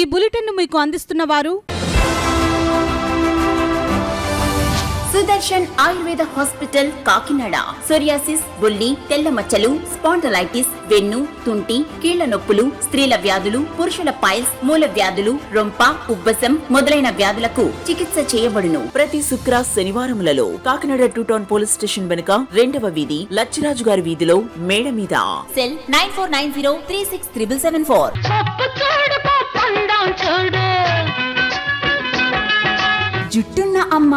ఈ బులెటిన్ మీకు అందిస్తున్న వారు సుదర్శన్ ఆయుర్వేద హాస్పిటల్ కాకినాడ. సోరియాసిస్, బొల్లి, తెల్ల మచ్చలు, స్పాండలైటిస్, వెన్ను, తుంటి, కీళ్ల నొప్పులు, స్త్రీల వ్యాధులు, పురుషుల పైల్స్, మూల వ్యాధులు, రొంప, ఉబ్బసం మొదలైన వ్యాధులకు చికిత్స చేయబడును. ప్రతి శుక్ర శనివారములలో కాకినాడ 2 టౌన్ పోలీస్ స్టేషన్ వెనుక 2వ వీధి లచ్చిరాజు గారి వీధిలో మేడ మీద. సెల్ 9490363774. జుట్టున్న అమ్మ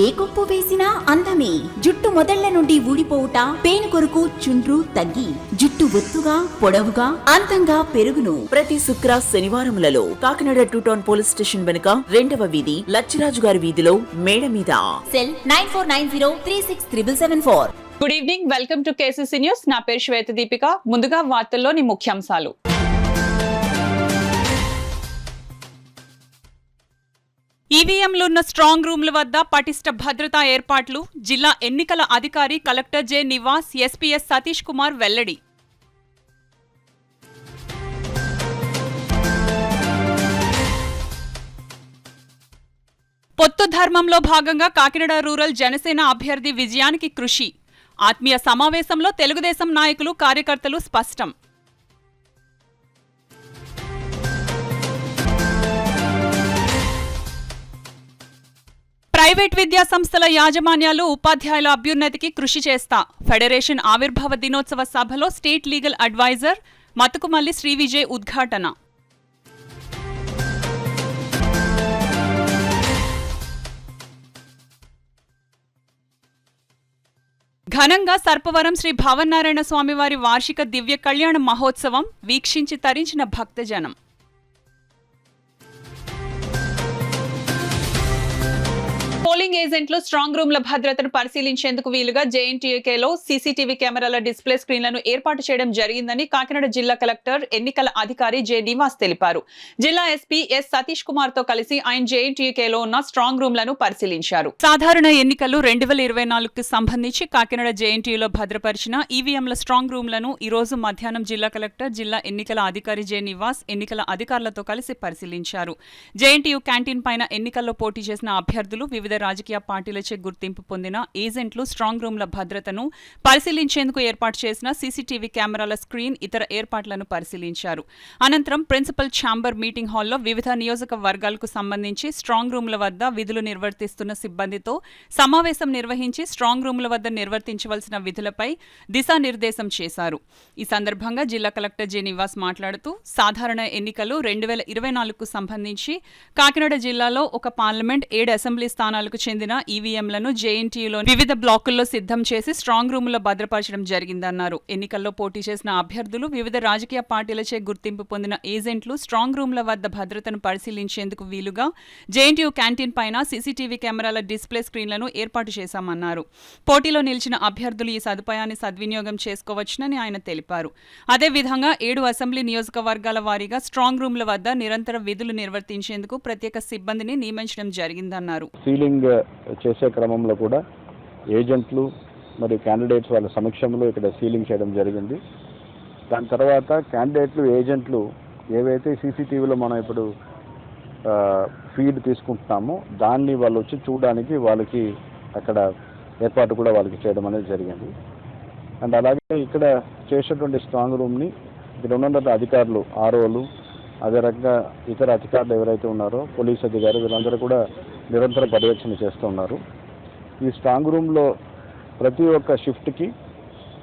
ఏ కొప్పు వేసినా అందమే. జుట్టు మొదళ్ల నుండి ఊడిపోవుట, పేను కొరకు చుండ్రు తగ్గి జుట్టు ఒత్తుగా, పొడవుగా, అందంగా పెరుగును. ప్రతి శుక్ర శనివారములలో కాకినాడ 2 టౌన్ పోలీస్ స్టేషన్ వెనుక 2వ వీధి లచ్చిరాజు గారి వీధిలో మేడ మీద. Cell 9490363774. Good evening, welcome to KCC news. నా పేరు శ్వేత దీపిక. ముందుగా వార్తల్లోని ముఖ్యాంశాలు. ఈవీఎంలు ఉన్న స్ట్రాంగ్ రూమ్ల వద్ద పటిష్ట భద్రతా ఏర్పాట్లు. జిల్లా ఎన్నికల అధికారి collector J Nivas, SP S Satish Kumar వెల్లడి. పొత్తు ధర్మంలో భాగంగా కాకినాడ రూరల్ జనసేన అభ్యర్థి విజయానికి కృషి. ఆత్మీయ సమావేశంలో తెలుగుదేశం నాయకులు, కార్యకర్తలు స్పష్టం. ప్రైవేట్ విద్యా సంస్థల యాజమాన్యాలు, ఉపాధ్యాయుల అభ్యున్నతికి కృషి చేస్తా. ఫెడరేషన్ ఆవిర్భావ దినోత్సవ సభలో స్టేట్ లీగల్ అడ్వైజర్ మతుకుమల్లి శ్రీవిజయ్ ఉద్ఘాటన. ఘనంగా సర్పవరం శ్రీ భావనారాయణ స్వామివారి వార్షిక దివ్య కళ్యాణ మహోత్సవం వీక్షించి తరించిన భక్తజనం. పోలింగ్ ఏజెంట్లు స్ట్రాంగ్ రూమ్ల భద్రతను పరిశీలించేందుకు వీలుగా జేఎన్టీయూకేలో సీసీటీవీ కెమెరాల డిస్ప్లే స్క్రీన్లను ఏర్పాటు చేయడం జరిగిందని కాకినాడ జిల్లా కలెక్టర్, ఎన్నికల అధికారి జె నివాస్ తెలిపారు. జిల్లా ఎస్పీ ఎస్ సతీష్ కుమార్ తో కలిసి ఆయన జేఎన్టీయూకేలో ఉన్న స్ట్రాంగ్ రూమ్లను పరిశీలించారు. సాధారణ ఎన్నికలు 2024కు సంబంధించి కాకినాడ జేఎన్టీయూలో భద్రపరిచిన ఈవీఎంల స్ట్రాంగ్ రూమ్లను ఈ రోజు మధ్యాహ్నం జిల్లా కలెక్టర్, జిల్లా ఎన్నికల అధికారి జె నివాస్ ఎన్నికల అధికారులతో కలిసి పరిశీలించారు. జేఎన్టీయూ క్యాంటీన్ పైన ఎన్నికల్లో పోటీ చేసిన అభ్యర్థులు, వివిధ రాజకీయ పార్టీలచే గుర్తింపు పొందిన ఏజెంట్లు స్ట్రాంగ్ రూమ్ల భద్రతను పరిశీలించేందుకు ఏర్పాటు చేసిన సీసీటీవీ కెమెరాల స్క్రీన్, ఇతర ఏర్పాట్లను పరిశీలించారు. అనంతరం ప్రిన్సిపల్ ఛాంబర్ మీటింగ్ హాల్లో వివిధ నియోజకవర్గాలకు సంబంధించి స్ట్రాంగ్ రూమ్ల వద్ద విధులు నిర్వర్తిస్తున్న సిబ్బందితో సమావేశం నిర్వహించి స్ట్రాంగ్ రూమ్ల వద్ద నిర్వర్తించవలసిన విధులపై దిశానిర్దేశం చేశారు. ఈ సందర్భంగా జిల్లా కలెక్టర్ జె నివాస్ మాట్లాడుతూ, సాధారణ ఎన్నికలు 2024కు సంబంధించి కాకినాడ జిల్లాలో ఒక పార్లమెంట్, 7 అసెంబ్లీ స్థానాలకు చెందిన ఈవీఎంలను జేఎన్టీయూలో వివిధ బ్లాకుల్లో సిద్ధం చేసి స్ట్రాంగ్ రూముల్లో భద్రపరచడం జరిగిందన్నారు. ఎన్నికల్లో పోటీ చేసిన అభ్యర్థులు, వివిధ రాజకీయ పార్టీలచే గుర్తింపు పొందిన ఏజెంట్లు స్ట్రాంగ్ రూమ్ల వద్ద భద్రతను పరిశీలించేందుకు వీలుగా జేఎన్టీయూ క్యాంటీన్ పైన సీసీటీవీ కెమెరాల డిస్ప్లే స్క్రీన్లను ఏర్పాటు చేశామన్నారు. పోటీలో నిలిచిన అభ్యర్థులు ఈ సదుపాయాన్ని సద్వినియోగం చేసుకోవచ్చునని ఆయన తెలిపారు. అదేవిధంగా 7 అసెంబ్లీ నియోజకవర్గాల వారీగా స్ట్రాంగ్ రూమ్ల వద్ద నిరంతర విధులు నిర్వర్తించేందుకు ప్రత్యేక సిబ్బందిని నియమించడం జరిగిందన్నారు. సీలింగ్ చేసే క్రమంలో కూడా ఏజెంట్లు మరియు క్యాండిడేట్స్ వాళ్ళ సమక్షంలో ఇక్కడ సీలింగ్ చేయడం జరిగింది. దాని తర్వాత క్యాండిడేట్లు, ఏజెంట్లు ఏవైతే సీసీటీవీలో మనం ఇప్పుడు ఫీడ్ తీసుకుంటున్నామో దాన్ని వాళ్ళు వచ్చి చూడడానికి వాళ్ళకి అక్కడ ఏర్పాటు కూడా వాళ్ళకి చేయడం అనేది జరిగింది. అండ్ అలాగే ఇక్కడ చేసేటువంటి స్ట్రాంగ్ రూమ్ని ఇక్కడ ఉన్న అధికారులు, ఆర్ఓలు, అదే రకంగా ఇతర అధికారులు ఎవరైతే ఉన్నారో, పోలీస్ అధికారులు, వీళ్ళందరూ కూడా నిరంతర పర్యవేక్షణ చేస్తూ ఉన్నారు. ఈ స్ట్రాంగ్ రూమ్లో ప్రతి ఒక్క షిఫ్ట్కి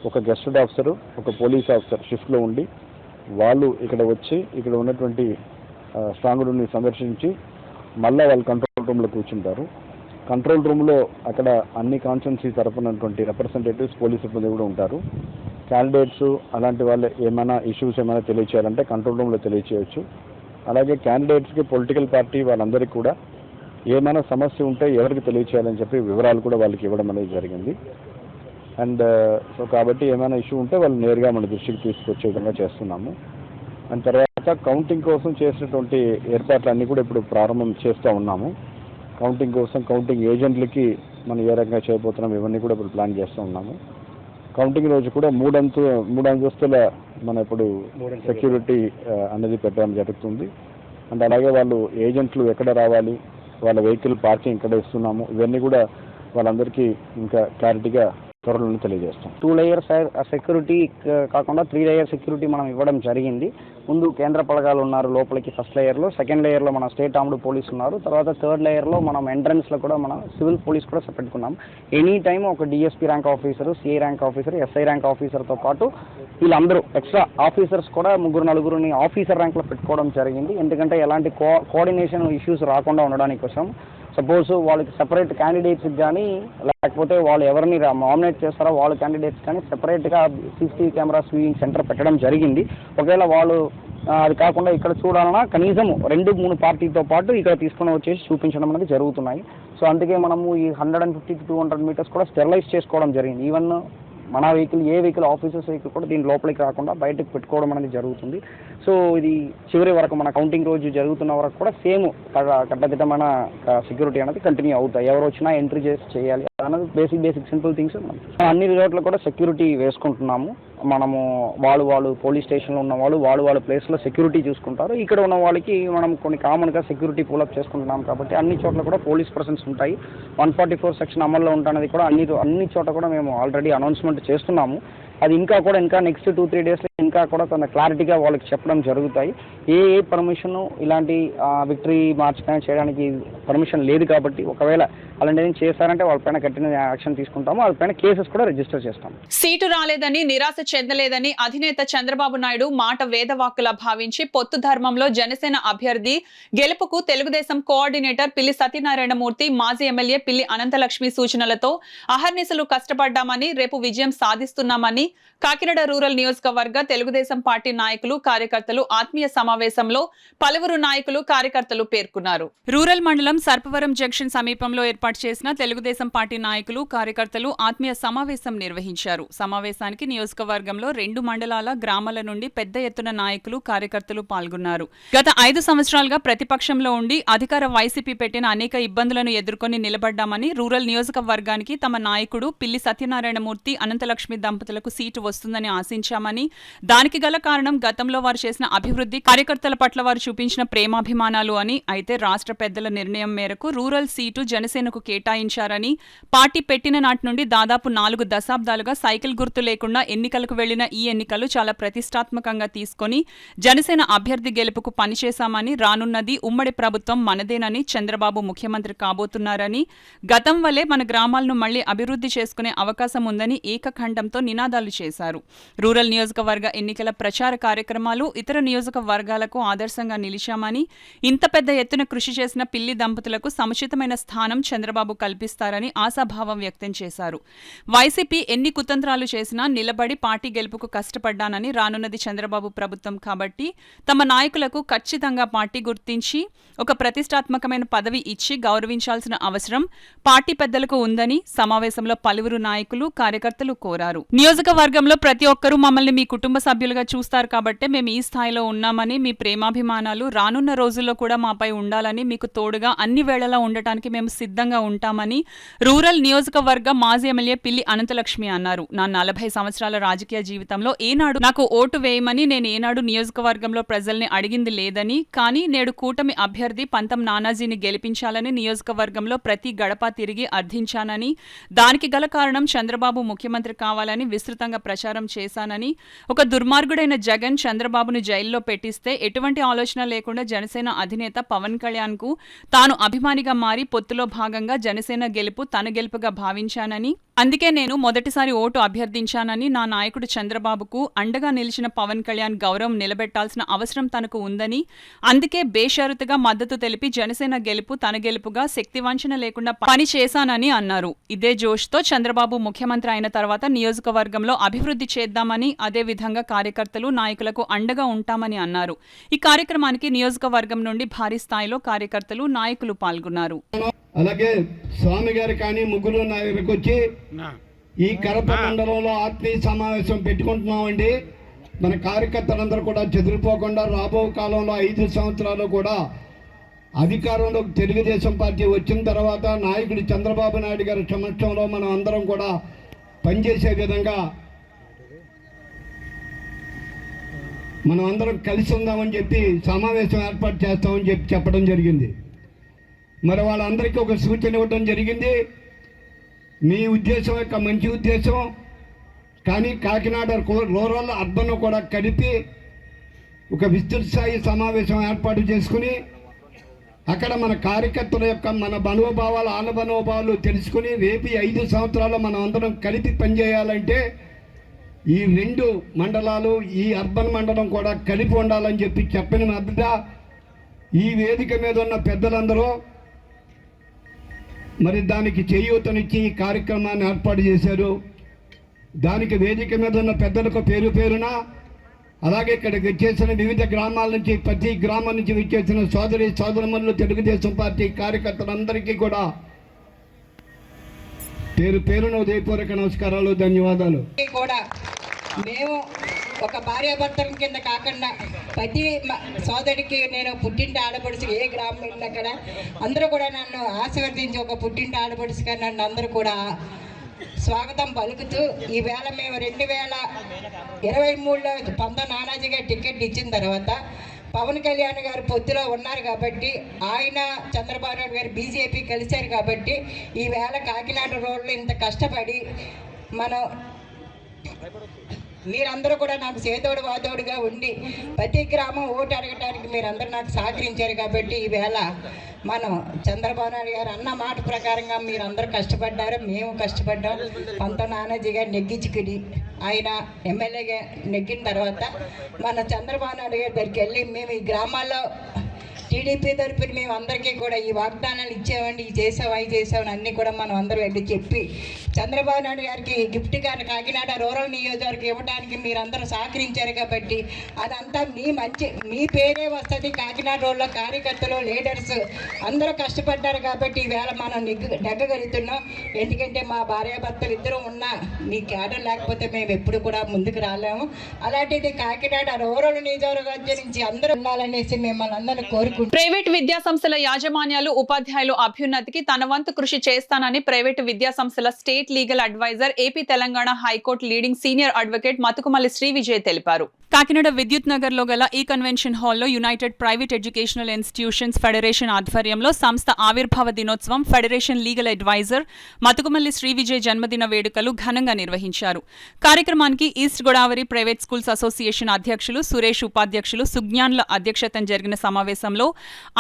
ఒక గెస్టెడ్ ఆఫీసరు, ఒక పోలీస్ ఆఫీసర్ షిఫ్ట్లో ఉండి వాళ్ళు ఇక్కడ వచ్చి ఇక్కడ ఉన్నటువంటి స్ట్రాంగ్ రూమ్ని సందర్శించి మళ్ళీ వాళ్ళు కంట్రోల్ రూమ్లో కూర్చుంటారు. కంట్రోల్ రూమ్లో అక్కడ అన్ని కాన్స్టిట్యున్సీ తరపునటువంటి రిప్రజెంటేటివ్స్, పోలీస్ సిబ్బంది కూడా ఉంటారు. క్యాండిడేట్స్ అలాంటి వాళ్ళు ఏమైనా ఇష్యూస్ ఏమైనా తెలియచేయాలంటే కంట్రోల్ రూమ్లో తెలియచేయచ్చు. అలాగే క్యాండిడేట్స్కి, పొలిటికల్ పార్టీ వాళ్ళందరికీ కూడా ఏమైనా సమస్య ఉంటే ఎవరికి తెలియచేయాలని చెప్పి వివరాలు కూడా వాళ్ళకి ఇవ్వడం అనేది జరిగింది. అండ్ సో కాబట్టి ఏమైనా ఇష్యూ ఉంటే వాళ్ళు నేరుగా మన దృష్టికి తీసుకొచ్చే విధంగా చేస్తున్నాము. అండ్ తర్వాత కౌంటింగ్ కోసం చేసినటువంటి ఏర్పాట్లన్నీ కూడా ఇప్పుడు ప్రారంభం చేస్తూ ఉన్నాము. కౌంటింగ్ కోసం కౌంటింగ్ ఏజెంట్లకి మనం ఏ రకంగా చేయబోతున్నాం ఇవన్నీ కూడా ఇప్పుడు ప్లాన్ చేస్తూ ఉన్నాము. కౌంటింగ్ రోజు కూడా మూడు అంతస్తుల మన ఇప్పుడు సెక్యూరిటీ అనేది పెట్టడం జరుగుతుంది. అండ్ అలాగే వాళ్ళు ఏజెంట్లు ఎక్కడ రావాలి, వాళ్ళ వెహికల్ పార్కింగ్ ఎక్కడ ఇస్తున్నాము, ఇవన్నీ కూడా వాళ్ళందరికీ ఇంకా క్లారిటీగా త్వరలో తెలియజేస్తాం. 2 లేయర్ సెక్యూరిటీ కాకుండా 3 లేయర్ సెక్యూరిటీ మనం ఇవ్వడం జరిగింది. ముందు కేంద్ర పలగాలు ఉన్నారు లోపలికి ఫస్ట్ లేయర్లో, సెకండ్ లేయర్లో మన స్టేట్ ఆర్మ్డ్ పోలీస్ ఉన్నారు, తర్వాత థర్డ్ లేయర్లో మనం ఎంట్రన్స్లో కూడా మనం సివిల్ పోలీస్ కూడా పెట్టుకున్నాం. ఎనీ టైం ఒక DSP rank officer, CI rank officer, SI rank ఆఫీసర్తో పాటు వీళ్ళందరూ ఎక్స్ట్రా ఆఫీసర్స్ కూడా 3-4 ఆఫీసర్ ర్యాంక్లో పెట్టుకోవడం జరిగింది. ఎందుకంటే ఎలాంటి కోఆర్డినేషన్ ఇష్యూస్ రాకుండా ఉండడానికి కోసం. సపోజ్ వాళ్ళకి సెపరేట్ క్యాండిడేట్స్కి కానీ లేకపోతే వాళ్ళు ఎవరిని నామినేట్ చేస్తారో వాళ్ళ క్యాండిడేట్స్ కానీ సెపరేట్గా సీసీటీవీ కెమెరా వ్యూయింగ్ సెంటర్ పెట్టడం జరిగింది. ఒకవేళ వాళ్ళు అది కాకుండా ఇక్కడ చూడాలన్నా కనీసం 2-3 పార్టీతో పాటు ఇక్కడ తీసుకుని వచ్చేసి చూపించడం అనేది జరుగుతున్నాయి. సో అందుకే మనము ఈ 150 to 200 మీటర్స్ కూడా స్టెరిలైజ్ చేసుకోవడం జరిగింది. ఈవెన్ మన వెహికల్ ఏ వెహికల్ ఆఫీసర్స్ వెహికల్ కూడా దీని లోపలికి రాకుండా బయటకు పెట్టుకోవడం అనేది జరుగుతుంది. సో ఇది చివరి వరకు మన కౌంటింగ్ రోజు జరుగుతున్న వరకు కూడా సేమ్ కట్టదిట్టమైన సెక్యూరిటీ అనేది కంటిన్యూ అవుతాయి. ఎవరు వచ్చినా ఎంట్రీ చేయాలి అన్నది బేసిక్ సింపుల్ థింగ్స్. అన్ని రిజార్ట్లో కూడా సెక్యూరిటీ వేసుకుంటున్నాము. మనము వాళ్ళు పోలీస్ స్టేషన్లో ఉన్న వాళ్ళ ప్లేస్లో సెక్యూరిటీ చూసుకుంటారు. ఇక్కడ ఉన్న వాళ్ళకి మనం కొన్ని కామన్గా సెక్యూరిటీ పూలప్ చేసుకుంటున్నాం కాబట్టి అన్ని చోట్ల కూడా పోలీస్ పర్సన్స్ ఉంటాయి. 144 సెక్షన్ అమల్లో ఉంటున్నది కూడా అన్ని చోట కూడా మేము ఆల్రెడీ అనౌన్స్మెంట్ చేస్తున్నాము. అది ఇంకా నెక్స్ట్ 2-3 డేస్లో ఇంకా కూడా కొంత క్లారిటీగా వాళ్ళకి చెప్పడం జరుగుతాయి. ఏ పర్మిషన్ ఇలాంటి విక్టరీ మార్చ్ కానీ చేయడానికి పర్మిషన్ లేదు కాబట్టి ఒకవేళ అలాంటి చేస్తారంటే వాళ్ళపైన కఠిన యాక్షన్ తీసుకుంటాము. వాళ్ళపైన కేసెస్ కూడా రిజిస్టర్ చేస్తాము. సీటు రాలేదని నిరాశ చెందలేదని అధినేత చంద్రబాబు నాయుడు మాట వేదవాక్కులా భావించి పొత్తు ధర్మంలో జనసేన అభ్యర్థి గెలుపుకు తెలుగుదేశం కోఆర్డినేటర్ పిల్లి సత్యనారాయణమూర్తి, మాజీ ఎమ్మెల్యే పిల్లి అనంతలక్ష్మి సూచనలతో అహర్నిశలు కష్టపడ్డామని, రేపు విజయం సాధిస్తున్నామని కాకినాడ రూరల్ నియోజకవర్గ తెలుగుదేశం పార్టీ నాయకులు, కార్యకర్తలు ఆత్మీయ సమావేశంలో పలువురు నాయకులు, కార్యకర్తలు పేర్కొన్నారు. రూరల్ మండలం సర్పవరం జంక్షన్ సమీపంలో ఏర్పాటు చేసిన తెలుగుదేశం పార్టీ నాయకులు, కార్యకర్తలు ఆత్మీయ సమావేశం నిర్వహించారు. సమావేశానికి నియోజకవర్గంలో 2 మండలాల, గ్రామాల నుండి పెద్ద ఎత్తున నాయకులు, కార్యకర్తలు పాల్గొన్నారు. గత 5 సంవత్సరాలుగా ప్రతిపక్షంలో ఉండి అధికార వైసీపీ పెట్టిన అనేక ఇబ్బందులను ఎదుర్కొని నిలబడ్డామని, రూరల్ నియోజకవర్గానికి తమ నాయకుడు పిల్లి సత్యనారాయణమూర్తి, అనంతలక్ష్మి దంపతులకు సీటు వస్తుందని ఆశించామని, దానికి గల కారణం గతంలో వారు చేసిన అభివృద్ధి, కార్యకర్తల పట్ల వారు చూపించిన ప్రేమాభిమానాలు అని. అయితే రాష్ట్ర పెద్దల నిర్ణయం మేరకు రూరల్ సీటు జనసేనకు కేటాయించారని, పార్టీ పెట్టిన నాటి నుండి దాదాపు 4 దశాబ్దాలుగా సైకిల్ గుర్తు లేకుండా ఎన్నికలకు వెళ్లిన ఈ ఎన్నికలు చాలా ప్రతిష్టాత్మకంగా తీసుకుని జనసేన అభ్యర్థి గెలుపుకు పనిచేశామని, రానున్నది ఉమ్మడి ప్రభుత్వం మనదేనని, చంద్రబాబు ముఖ్యమంత్రి కాబోతున్నారని, గతం వల్లే మన గ్రామాలను మళ్లీ అభివృద్ధి చేసుకునే అవకాశం ఉందని ఏకఖండంతో నినాదాలు చేశారు. రూరల్ నియోజకవర్గ ఎన్నికల ప్రచార కార్యక్రమాలు ఇతర నియోజకవర్గాలకు ఆదర్శంగా నిలిచామని, ఇంత పెద్ద ఎత్తున కృషి చేసిన పిల్లి దంపతులకు సముచితమైన స్థానం చంద్రబాబు కల్పిస్తారని ఆశాభావం వ్యక్తం చేశారు. వైసీపీ ఎన్ని కుతంత్రాలు చేసినా నిలబడి పార్టీ గెలుపుకు కష్టపడ్డానని, రానున్నది చంద్రబాబు ప్రభుత్వం కాబట్టి తమ నాయకులకు ఖచ్చితంగా పార్టీ గుర్తించి ఒక ప్రతిష్టాత్మకమైన పదవి ఇచ్చి గౌరవించాల్సిన అవసరం పార్టీ పెద్దలకు ఉందని సమావేశంలో పలువురు నాయకులు, కార్యకర్తలు కోరారు. నియోజకవర్గంలో ప్రతి ఒక్కరూ మమ్మల్ని మీ కుటుంబ సభ్యులుగా చూస్తారు కాబట్టే మేము ఈ స్థాయిలో ఉన్నామని, మీ ప్రేమాభిమానాలు రానున్న రోజుల్లో కూడా మాపై ఉండాలని, మీకు తోడుగా అన్ని వేళలా ఉండటానికి మేము సిద్ధంగా ఉంటామని రూరల్ నియోజకవర్గ మాజీ ఎమ్మెల్యే పిల్లి అనంతలక్ష్మి అన్నారు. నా 40 సంవత్సరాల రాజకీయ జీవితంలో ఏనాడు నాకు ఓటు వేయమని నేను ఏనాడు నియోజకవర్గంలో ప్రజల్ని అడిగింది లేదని, కానీ నేడు కూటమి అభ్యర్థి పంతం నానాజీని గెలిపించాలని నియోజకవర్గంలో ప్రతి గడప తిరిగి అర్థించానని, దానికి గల కారణం చంద్రబాబు ముఖ్యమంత్రి కావాలని విస్తృతంగా ప్రచారం చేశానని, ఒక దుర్మార్గుడైన జగన్ చంద్రబాబును జైల్లో పెట్టిస్తే ఎటువంటి ఆలోచన లేకుండా జనసేన అధినేత పవన్ కళ్యాణ్ కు తాను అభిమానిగా మారి పొత్తులో భాగంగా జనసేన గెలుపు తన గెలుపుగా భావించానని, అందుకే నేను మొదటిసారి ఓటు అభ్యర్థించానని, నా నాయకుడు చంద్రబాబుకు అండగా నిలిచిన పవన్ కళ్యాణ్ గౌరవం నిలబెట్టాల్సిన అవసరం తనకు ఉందని, అందుకే బేషరతుగా మద్దతు తెలిపి జనసేన గెలుపు తన గెలుపుగా శక్తివంచన లేకుండా పని చేశానని అన్నారు. ఇదే జోష్తో చంద్రబాబు ముఖ్యమంత్రి అయిన తర్వాత నియోజకవర్గంలో అభివృద్ధి చేద్దామని, అదే విధంగా కార్యకర్తలు, నాయకులకు అండగా ఉంటామని అన్నారు. ఈ కార్యక్రమానికి నియోజకవర్గం నుండి భారీ స్థాయిలో కార్యకర్తలు, నాయకులు పాల్గొన్నారు. అలాగే స్వామి గారు కానీ ముగ్గురు నాయకులకు వచ్చి ఈ కడప మండలంలో ఆత్మీయ సమావేశం పెట్టుకుంటున్నామండి. మన కార్యకర్తలందరూ కూడా చెదిరిపోకుండా రాబో కాలంలో 5 సంవత్సరాలు కూడా అధికారంలో తెలుగుదేశం పార్టీ వచ్చిన తర్వాత నాయకుడు చంద్రబాబు నాయుడు గారి సమక్షంలో మనం అందరం కూడా పనిచేసే విధంగా మనం అందరం కలిసి ఉందామని చెప్పి సమావేశం ఏర్పాటు చేస్తామని చెప్పి చెప్పడం జరిగింది. మరి వాళ్ళందరికీ ఒక సూచన ఇవ్వడం జరిగింది. మీ ఉద్దేశం యొక్క మంచి ఉద్దేశం, కానీ కాకినాడ రూరల్ అర్బన్ కూడా కలిపి ఒక విస్తృత స్థాయి సమావేశం ఏర్పాటు చేసుకుని అక్కడ మన కార్యకర్తల యొక్క మన మనోభావాలు ఆనభనోభావాలు తెలుసుకుని రేపు 5 సంవత్సరాలు మనం అందరం కలిపి పనిచేయాలంటే ఈ 2 మండలాలు ఈ అర్బన్ మండలం కూడా కలిపి ఉండాలని చెప్పి చెప్పిన మధ్య ఈ వేదిక మీద ఉన్న పెద్దలందరూ మరి దానికి చేయూతనిచ్చి ఈ కార్యక్రమాన్ని ఏర్పాటు చేశారు. దానికి వేదిక మీద ఉన్న పెద్దలకు పేరు పేరున, అలాగే ఇక్కడికి వచ్చేసిన వివిధ గ్రామాల నుంచి, ప్రతి గ్రామం నుంచి వచ్చేసిన సోదరి సోదరమణులు, తెలుగుదేశం పార్టీ కార్యకర్తలందరికీ కూడా పేరు పేరున ఉదయపూర్వక నమస్కారాలు, ధన్యవాదాలు. కూడా మేము ఒక భార్యాభర్తల కింద కాకుండా ప్రతి సోదరికి నేను పుట్టింటి ఆడపడుచు ఏ గ్రామం వెళ్ళినా అక్కడ అందరూ కూడా నన్ను ఆశీర్వదించి ఒక పుట్టింటి ఆడపడుచుగా నన్ను అందరూ కూడా స్వాగతం పలుకుతూ ఈవేళ మేము 2023లో పంత నానాజీగా టికెట్ ఇచ్చిన తర్వాత పవన్ కళ్యాణ్ గారు పొత్తులో ఉన్నారు కాబట్టి, ఆయన చంద్రబాబు నాయుడు గారు బీజేపీ కలిశారు కాబట్టి ఈవేళ కాకినాడ రోడ్లో ఇంత కష్టపడి మనం మీరందరూ కూడా నాకు చేదోడు వాదోడుగా ఉండి ప్రతి గ్రామం ఓటు అడగటానికి మీరందరూ నాకు సహకరించారు కాబట్టి ఈవేళ మనం చంద్రబాబు నాయుడు గారు అన్న మాట ప్రకారంగా మీరందరూ కష్టపడ్డారు, మేము కష్టపడ్డాం. పంత నానాజీ గారు నెగ్గించుకుని ఆయన ఎమ్మెల్యేగా నెగ్గిన తర్వాత మన చంద్రబాబు నాయుడు గారి దగ్గరికి వెళ్ళి మేము ఈ గ్రామాల్లో టీడీపీ తరపున మేము అందరికీ కూడా ఈ వాగ్దానాలు ఇచ్చామండి, ఇది చేసాం అవి చేసామని అన్నీ కూడా మనం అందరూ వెళ్ళి చెప్పి చంద్రబాబు నాయుడు గారికి గిఫ్ట్ గారిని కాకినాడ రూరల్ నియోజకవర్గం ఇవ్వడానికి మీరందరూ సహకరించారు కాబట్టి అదంతా మీ పేరే వస్తుంది. కాకినాడ రోడ్లో కార్యకర్తలు, లీడర్స్ అందరూ కష్టపడ్డారు కాబట్టి ఈవేళ మనం నెగ్గగలుగుతున్నాం. ఎందుకంటే మా భార్యాభర్తలు ఇద్దరు ఉన్నా మీ క్యాడర్ లేకపోతే మేము ఎప్పుడు కూడా ముందుకు రాలేము. అలాంటిది కాకినాడ రూరల్ నియోజకవర్గం నుంచి అందరూ ఉండాలనేసి మిమ్మల్ని అందరూ కోరుకుంటున్నాం. ప్రైవేట్ విద్యా సంస్థల యాజమాన్యాలు, ఉపాధ్యాయులు అభ్యున్నతికి తన వంతు కృషి చేస్తానని ప్రైవేటు విద్యా సంస్థల state legal advisor, AP Telangana high court leading senior advocate Matukumalli Shri Vijay తెలిపారు. కాకినాడ విద్యుత్ నగర్ లో గల ఈ కన్వెన్షన్ హాల్లో united private educational institutions federation ఆధ్వర్యంలో సంస్థ ఆవిర్భావ దినోత్సవం, federation legal advisor Matukumalli Shri Vijay జన్మదిన వేడుకలు ఘనంగా నిర్వహించారు. కార్యక్రమానికి east Godavari private schools association అధ్యక్షులు సురేష్, ఉపాధ్యక్షులు సుజ్ఞాన్ల అధ్యక్షతన జరిగిన సమావేశంలో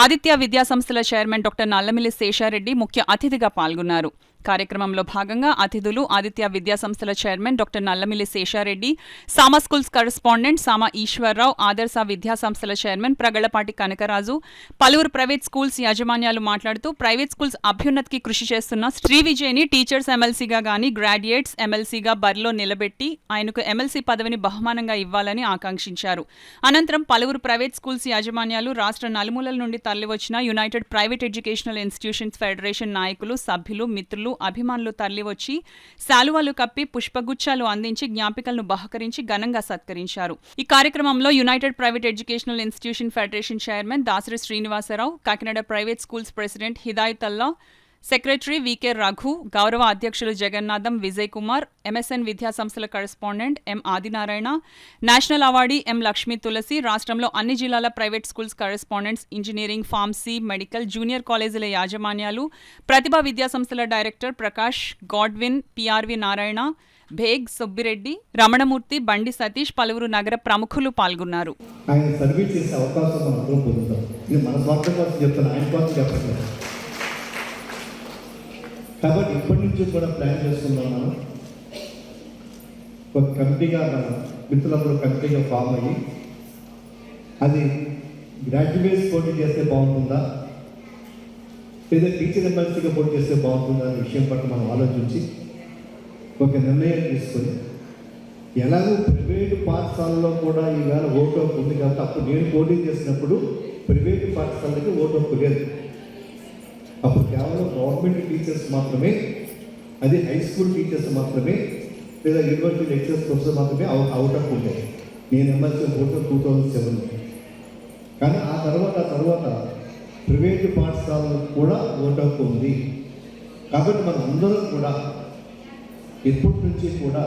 ఆదిత్య విద్యా సంస్థల చైర్మన్ డాక్టర్ నల్లమిల్లి శేషారెడ్డి ముఖ్య అతిథిగా పాల్గొన్నారు. కార్యక్రమంలో భాగంగా అతిథులు ఆదిత్య విద్యా సంస్థల చైర్మన్ డాక్టర్ నల్లమిల్లి శేషారెడ్డి, సామా స్కూల్స్ కరెస్పాండెంట్ సామా ఈశ్వరరావు, ఆదర్శ విద్యా సంస్థల చైర్మన్ ప్రగళ్లపాటి కనకరాజు, పలువురు ప్రైవేట్ స్కూల్స్ యాజమాన్యాలు మాట్లాడుతూ ప్రైవేట్ స్కూల్స్ అభ్యున్నతికి కృషి చేస్తున్న శ్రీ విజయ్ని టీచర్స్ ఎమ్మెల్సీగా గానీ గ్రాడ్యుయేట్స్ ఎమ్మెల్సీగా బరిలో నిలబెట్టి ఆయనకు ఎమ్మెల్సీ పదవిని బహుమానంగా ఇవ్వాలని ఆకాంక్షించారు. అనంతరం పలువురు ప్రైవేట్ స్కూల్స్ యాజమాన్యాలు, రాష్ట్ర నలుమూలల నుండి తరలివచ్చిన united private educational institutions federation నాయకులు, సభ్యులు, మిత్రులు, అభిమానులు తరలివచ్చి శాలువాలు కప్పి పుష్పగుచ్చాలు అందించి జ్ఞాపికలను బహకరించి ఘనంగా సత్కరించారు. ఈ కార్యక్రమంలో united private educational institution federation chairman Dasari Srinivasarao, Kakinada private schools president Hidayatullah, secretary VK Raghu, గౌరవ అధ్యక్షులు జగన్నాథం విజయ్ కుమార్, ఎంఎస్ఎన్ విద్యా సంస్థల correspondent M Adinarayana, national awardee M Lakshmi Tulasi, రాష్ట్రంలో అన్ని జిల్లాల private schools correspondents, engineering, pharmacy, medical, junior కాలేజీల యాజమాన్యాలు, ప్రతిభా విద్యా సంస్థల director Prakash, Godwin, PRV Narayana, Baig Subbireddy, Ramanamurthy, Bandi Satish, పలువురు నగర ప్రముఖులు పాల్గొన్నారు. ఆయన సర్వీస్ చేసే అవకాశం మనం అందరం పొందుతాం. ఇది మన స్వార్థం కోసం చెప్తాను, ఆయన కోసం చెప్పట్లేదు. కాబట్టి ఇప్పటి నుంచి కూడా ప్లాన్ చేసుకుందాం. మనం ఒక కమిటీగా మన మిత్రులందరూ కమిటీగా ఫామ్ అయ్యి అది గ్రాడ్యుయేట్స్ పోటీ చేస్తే బాగుంటుందా లేదా టీచర్ ఎమ్మెల్సీగా పోటీ చేస్తే బాగుంటుందా అనే విషయం పట్ల మనం ఆలోచించి ఒక నిర్ణయం తీసుకొని, ఎలాగో ప్రైవేటు పాఠశాలలో కూడా ఈవేళ ఓటు హక్కు ఉంది కాబట్టి అప్పుడు నేను పోటీ చేసినప్పుడు ప్రైవేటు పాఠశాలకి ఓటు హక్కు లేదు. అప్పుడు కేవలం గవర్నమెంట్ టీచర్స్ మాత్రమే, అది హై స్కూల్ టీచర్స్ మాత్రమే లేదా యూనివర్సిటీ లెక్చర్స్ ప్రొఫెసర్ మాత్రమే అవుట్ ఆఫ్ ఉంటాయి. నేను ఎమ్మెల్సీ ఓటు 2007. కానీ ఆ తర్వాత ప్రైవేటు పాఠశాలకు కూడా ఓటు హక్కు ఉంది. కాబట్టి మనం అందరం కూడా ఎప్పటి నుంచి కూడా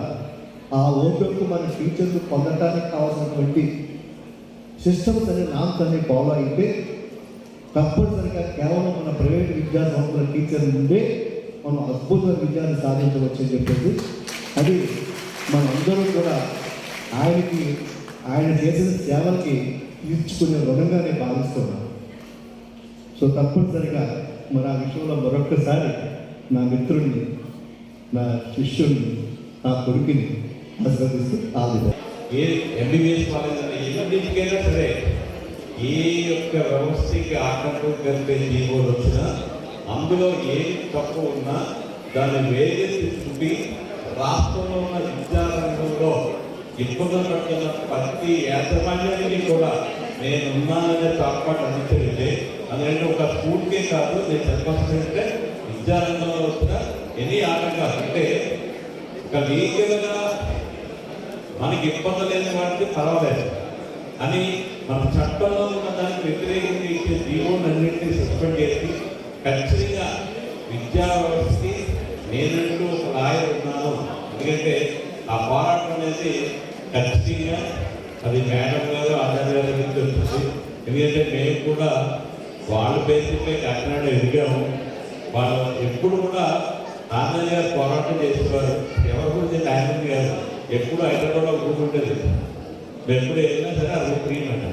ఆ ఓటు హక్కు మన టీచర్లు పొందటానికి కావాల్సినటువంటి సిస్టమ్స్ అనే నామ్స్ అన్ని ఫాలో అయితే తప్పనిసరిగా కేవలం మన ప్రైవేట్ విద్యా సంస్థల టీచర్ నుండే మనం అద్భుతమైన విజయాన్ని సాధించవచ్చు అని చెప్పేసి అది మనందరం కూడా ఆయన చేసిన సేవలకి తీర్చుకునే రుణంగా నేను భావిస్తున్నాను. సో తప్పనిసరిగా మరి ఆ విషయంలో మరొక్కసారి నా మిత్రుడిని, నా శిష్యుడిని, నా కొడుకుని ఆశీర్వదిస్తూ ఏ ఎంబీబీఎస్ కాలేజ్ అంటే ఎన్నికైనా సరే ఏ యొక్క వ్యవస్థకి ఆటంకం కలిపే జీవోలు వచ్చినా అందులో ఏ తక్కువ ఉన్నా దాన్ని వేగెత్తి చూపి రాష్ట్రంలో ఉన్న విద్యారంగంలో ఇబ్బందులు పడుతున్న ప్రతి యాజమాన్యానికి కూడా నేనున్నాననే తోడ్పాటు అందించగలిగితే అందుకంటే ఒక స్కూల్కే కాదు నేను చెప్పాల్సిందంటే విద్యారంగంలో వచ్చిన ఎన్ని ఆటంకాలు అంటే ఒక లీగల్గా మనకి ఇబ్బంది లేని వాటికి పర్వాలేదు అని మన చట్టంలో ఉన్న దానికి వ్యతిరేకంగా ఇచ్చే జీవోలన్నింటినీ సస్పెండ్ చేసి ఖచ్చితంగా విద్యా వ్యవస్థకి నేనంటూ ఒక లాయర్ ఉన్నాను. ఎందుకంటే ఆ పోరాటం అనేది ఖచ్చితంగా అది మేడం గారు ఆచార్య గారి నుంచి వచ్చింది. ఎందుకంటే మేము కూడా వాళ్ళ బేసిక్గా కాకినాడ ఎదిగాము. వాళ్ళు ఎప్పుడు కూడా ఆంజనేయ గారు పోరాటం చేసేవారు. ఎవరి గురించి ఆంజనేయ గారు ఎప్పుడు హైదరాబాద్లో ఊరుకుంటుంది. ఎప్పుడు వెళ్ళినా సరే అది ఫ్రీ అంట.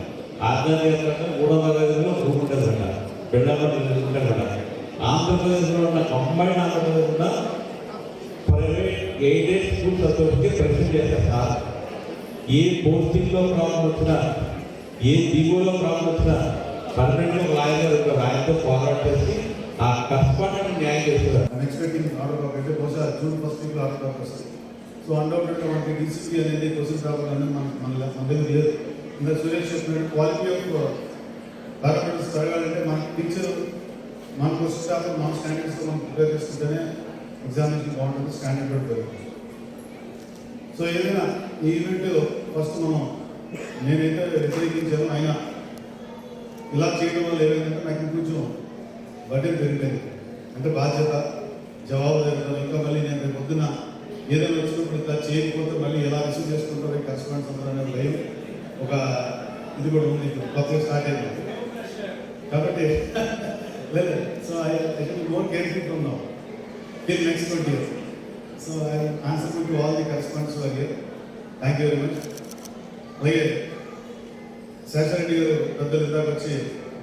ఆంజనేయ గారు 300 రూమ్ ఉంటుందంట. బిళ్ళలో ఉంటారంట. ఆంధ్రప్రదేశ్లో ఉన్న కంబైన్ ఆంధ్రప్రదేశ్ ఉన్న ప్రైవేట్ ఎయిడెడ్ స్కూల్స్ అథారిటీకి ప్రెసిడెంట్ చేస్తారు సార్. ఏ పోస్టింగ్లో ప్రాబ్లం వచ్చినా, ఏ దిగువలో ప్రాబ్లం వచ్చినా పర్మనెంట్గా లాయర్ రాయతో పోరాటం చేసి ఆ కష్టపడిన న్యాయం చేస్తారు. ఎక్స్పెక్టింగ్ ఆర్డర్ ఆఫ్ అయితే బహుశా జూన్ 1st ఆర్డర్ ఆఫ్ వస్తుంది. సో అన్డౌటెడ్గా మనకి డీసీపీ అనేది క్వశ్చన్ పేపర్ అనేది మన దగ్గర లేదు. ఇంకా సురేష్ చెప్పినట్టు క్వాలిటీ ఆఫ్ పారామీటర్స్ పెరగాలంటే మన టీచర్ మన క్వశ్చన్ పేపర్ మన స్టాండర్డ్స్తో మనం ప్రిపేర్ చేసుకుంటేనే ఎగ్జామినేషన్ బాగుంటుంది, స్టాండర్డ్ కూడా పెరుగుతుంది. సో ఏదైనా ఈ ఈవెంట్ ఫస్ట్ నేనైతే వ్యతిరేకించాను. అయినా ఇలా చేయడం వల్ల ఏమైందంటే నాకు కొంచెం బడ్జెట్ పెరిగిపోయింది. అంటే బాధ్యత, జవాబుదారీతో ఇంకా మళ్ళీ నేను రేపు పొద్దున ఏదైనా వచ్చినప్పుడు ఇంకా చేయకపోతే మళ్ళీ ఎలా రిసీవ్ చేసుకుంటారో కరెస్పాండెన్స్ అందరూ భయం ఒక ఇది కూడా ఉంది. కొత్తగా స్టార్ట్ అయింది కాబట్టి లేదు. So I more careful from now till next 20 years. So I answer to all the correspondence again. Thank you very much. అలాగే శేషారెడ్డి గారు పెద్దలు ఇందాక వచ్చి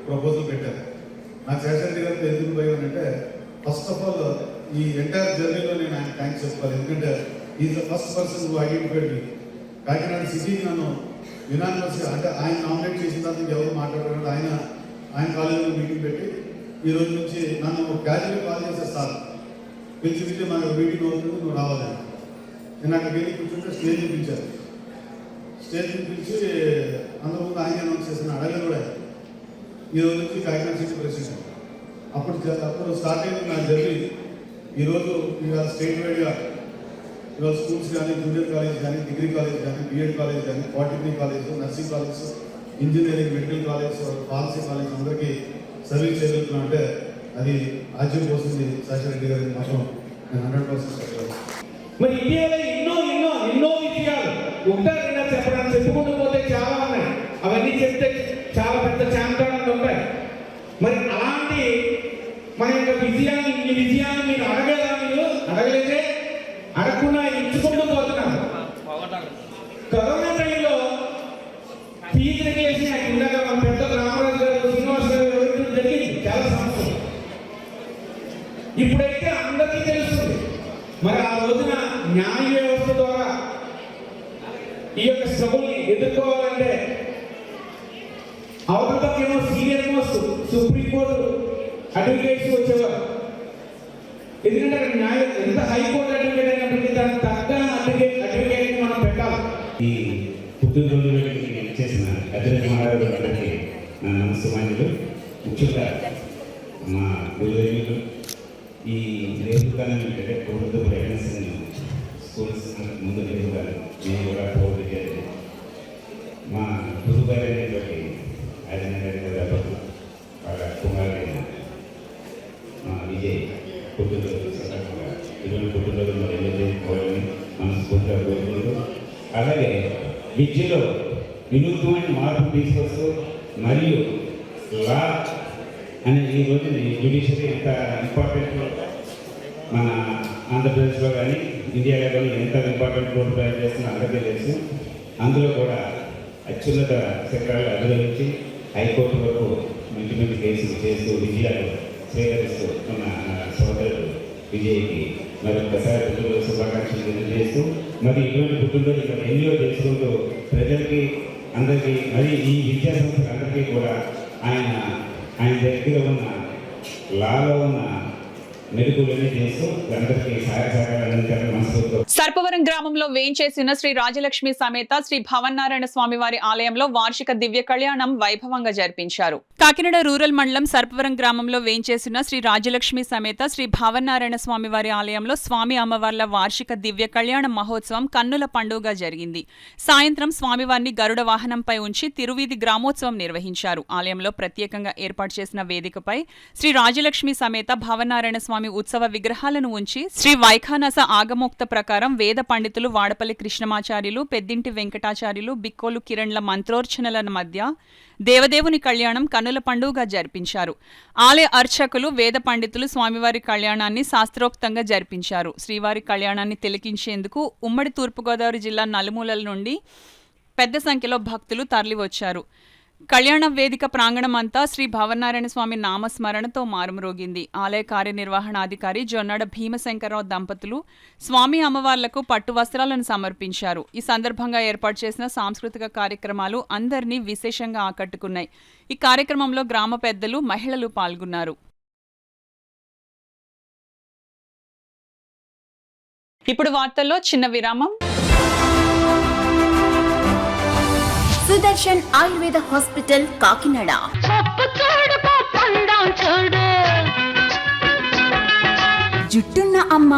ప్రపోజల్ పెట్టారు. నాకు శేషారెడ్డి గారితో ఎందుకు భయం అంటే ఫస్ట్ ఆఫ్ ఆల్ ఈ ఎంటైర్ జర్నీలో నేను ఆయన థ్యాంక్స్ చెప్పాలి. ఎందుకంటే is the first person who identified me. Kakinada సిటీకి నన్ను యునానిమస్గా అంటే ఆయన నామినేట్ చేసిన తర్వాత ఎవరు మాట్లాడారంటే ఆయన కాలేజీలో మీటింగ్ పెట్టి ఈ రోజు నుంచి నన్ను క్యాజువల్గా కాల్ చేశారు సార్, పిలిచి మనకు మీటింగ్ అవుతుంది, నువ్వు రావాలని. నేను అక్కడికి వెళ్ళి కూర్చుంటే స్టేజ్ పిలిచారు. స్టేజ్ పిలిచి అందరి ముందు ఆయన అనౌన్స్ చేసిన అడగలు కూడా ఈ రోజు నుంచి కాకినాడ సిటీ ప్రెసిడెంట్. అప్పుడు స్టార్ట్ అయింది నా జర్నీ. ఈరోజు ఇవాళ స్టేట్ వైడ్గా ఇవాళ స్కూల్స్ కానీ, జూనియర్ కాలేజ్ కానీ, డిగ్రీ కాలేజ్ కానీ, బీఎడ్ కాలేజ్ కానీ, polytechnic college, nursing college, engineering, medical college, pharmacy college అందరికీ సర్వీస్ చేయగలుగుతున్నా అంటే అది ఆశ్చర్యం పోతుంది. శేషారెడ్డి గారికి మాత్రం నేను 100% మరి ఇండియాలో ఎన్నో విషయాలు ఉంటారన్నా చెప్పుకుంటూ పోతే చాలా ఉన్నాయి. అవన్నీ చెప్తే చాలా పెద్ద ఛాంపియన్లు ఉంటాయి. మరి అలాంటి మన యొక్క విజయాన్ని మీరు అడగలేదే, అడగకుండా ఇచ్చుకుంటూ పోతున్నారు. కరోనా టైంలో ఫీజు రెగ్యులేషన్ యాక్ట్ ఇందాక మన పెద్ద రామరాజు గారు, శ్రీనివాస్ గారు జరిగింది చాలా సమస్యలు. ఇప్పుడైతే అందరికీ తెలుస్తుంది. మరి ఆ రోజున న్యాయ వ్యవస్థ ద్వారా ఈ యొక్క స్ట్రగుల్ని ఎదుర్కోవాలంటే అవతలకేమో సీనియర్ మోస్ట్ సుప్రీంకోర్టు అడ్వకేట్స్ వచ్చేవారు. ఎందుకంటే అక్కడ న్యాయం ఎంత హైకోర్టు అడ్వకేట్ అయినప్పటికీ దానికి తగ్గ అడ్వకేట్ మనం పెట్టాలి. ఈ పుట్టినరోజు చేసిన అధ్యక్షులందరికీ నా నమస్కారాలు. ముఖ్యంగా మా గురువులు ఈ నేర్పుతాను ఏంటంటే ప్రభుత్వ ప్రెగ్నెన్సీని స్కూల్స్ ముందు నేర్పుతాను. నేను కూడా పోటీ చేయాలి. మా గురువుగారు అనేటువంటి ఆయన వాళ్ళ కుమారుడైన మా విజయ్ పుట్టినరోజు సందర్భంగా ఇటువంటి పుట్టినరోజు మరి పోవాలని మనస్ఫూర్తిగా కోరుకుంటూ, అలాగే విద్యలో వినూత్నమైన మార్పులు తీసుకొస్తూ మరియు లా అనే ఈ రోజు జ్యుడిషియరీ ఎంత ఇంపార్టెంట్ మన ఆంధ్రప్రదేశ్లో కానీ ఇండియాలో కానీ ఎంత ఇంపార్టెంట్ రోల్ ప్లే చేస్తుందో అందరికీ తెలుసు. అందులో కూడా అత్యున్నత శిఖరాలు అధిరోహించి హైకోర్టు వరకు మంచి మంచి కేసులు చేస్తూ విజయాలు స్వీకరిస్తూ ఉన్న సోదరుడు విజయ్కి మరొకసారి పుట్టినరోజు శుభాకాంక్షలు తెలియజేస్తూ మరి ఇటువంటి పుట్టినరోజు ఇక్కడ ఎన్నో చేసుకుంటూ ప్రజలకి అందరికీ మరి ఈ విద్యా సంస్థలకు అందరికీ కూడా ఆయన దగ్గర ఉన్న లాలో ఉన్న మెరుగులన్నీ చేస్తూ అందరికీ సహాయకారాలు మనస్ఫూర్తిగా. సర్పవరం గ్రామంలో వేంచేసిన శ్రీ రాజలక్ష్మి సమేత శ్రీ భవన్నారాయణ స్వామి వారి ఆలయంలో వార్షిక దివ్య కళ్యాణం వైభవంగా జరిపించారు. కాకినాడ రూరల్ మండలం సర్పవరం గ్రామంలో వేంచేసిన శ్రీ రాజలక్ష్మి సమేత శ్రీ భవన్నారాయణ స్వామి వారి ఆలయంలో స్వామి అమ్మవార్ల వార్షిక దివ్య కళ్యాణ మహోత్సవం కన్నుల పండుగ జరిగింది. సాయంత్రం స్వామివారిని గరుడ వాహనంపై ఉంచి తిరువీధి గ్రామోత్సవం నిర్వహించారు. ఆలయంలో ప్రత్యేకంగా ఏర్పాటు చేసిన వేదికపై శ్రీ రాజలక్ష్మి సమేత భవన్నారాయణ స్వామి ఉత్సవ విగ్రహాలను ఉంచి శ్రీ వైఖానస ఆగమోక్త ప్రకారం వేద పండితులు వాడపల్లి కృష్ణమాచార్యులు, పెద్దింటి వెంకటాచార్యులు, బిక్కోలు కిరణ్ల మంత్రోర్చనల మధ్య దేవదేవుని కళ్యాణం కన్నుల పండుగగా జరిపించారు. ఆలయ అర్చకులు, వేద పండితులు స్వామివారి కళ్యాణాన్ని శాస్త్రోక్తంగా జరిపించారు. శ్రీవారి కళ్యాణాన్ని తిలకించేందుకు ఉమ్మడి తూర్పుగోదావరి జిల్లా నలుమూలల నుండి పెద్ద సంఖ్యలో భక్తులు తరలివచ్చారు. కళ్యాణ వేదిక ప్రాంగణం అంతా శ్రీ భవన్నారాయణ స్వామి నామస్మరణతో మారుమ్రోగింది. ఆలయ కార్యనిర్వహణాధికారి జొన్నాడ భీమశంకరరావు దంపతులు స్వామి అమ్మవార్లకు పట్టు వస్త్రాలను సమర్పించారు. ఈ సందర్భంగా ఏర్పాటు చేసిన సాంస్కృతిక కార్యక్రమాలు అందరినీ విశేషంగా ఆకట్టుకున్నాయి. ఈ కార్యక్రమంలో గ్రామ పెద్దలు, మహిళలు పాల్గొన్నారు. ఇప్పుడు వార్తల్లో చిన్న విరామం. సుదర్శన్ ఆయుర్వేద హాస్పిటల్ కాకినాడ. జుట్టున్న అమ్మ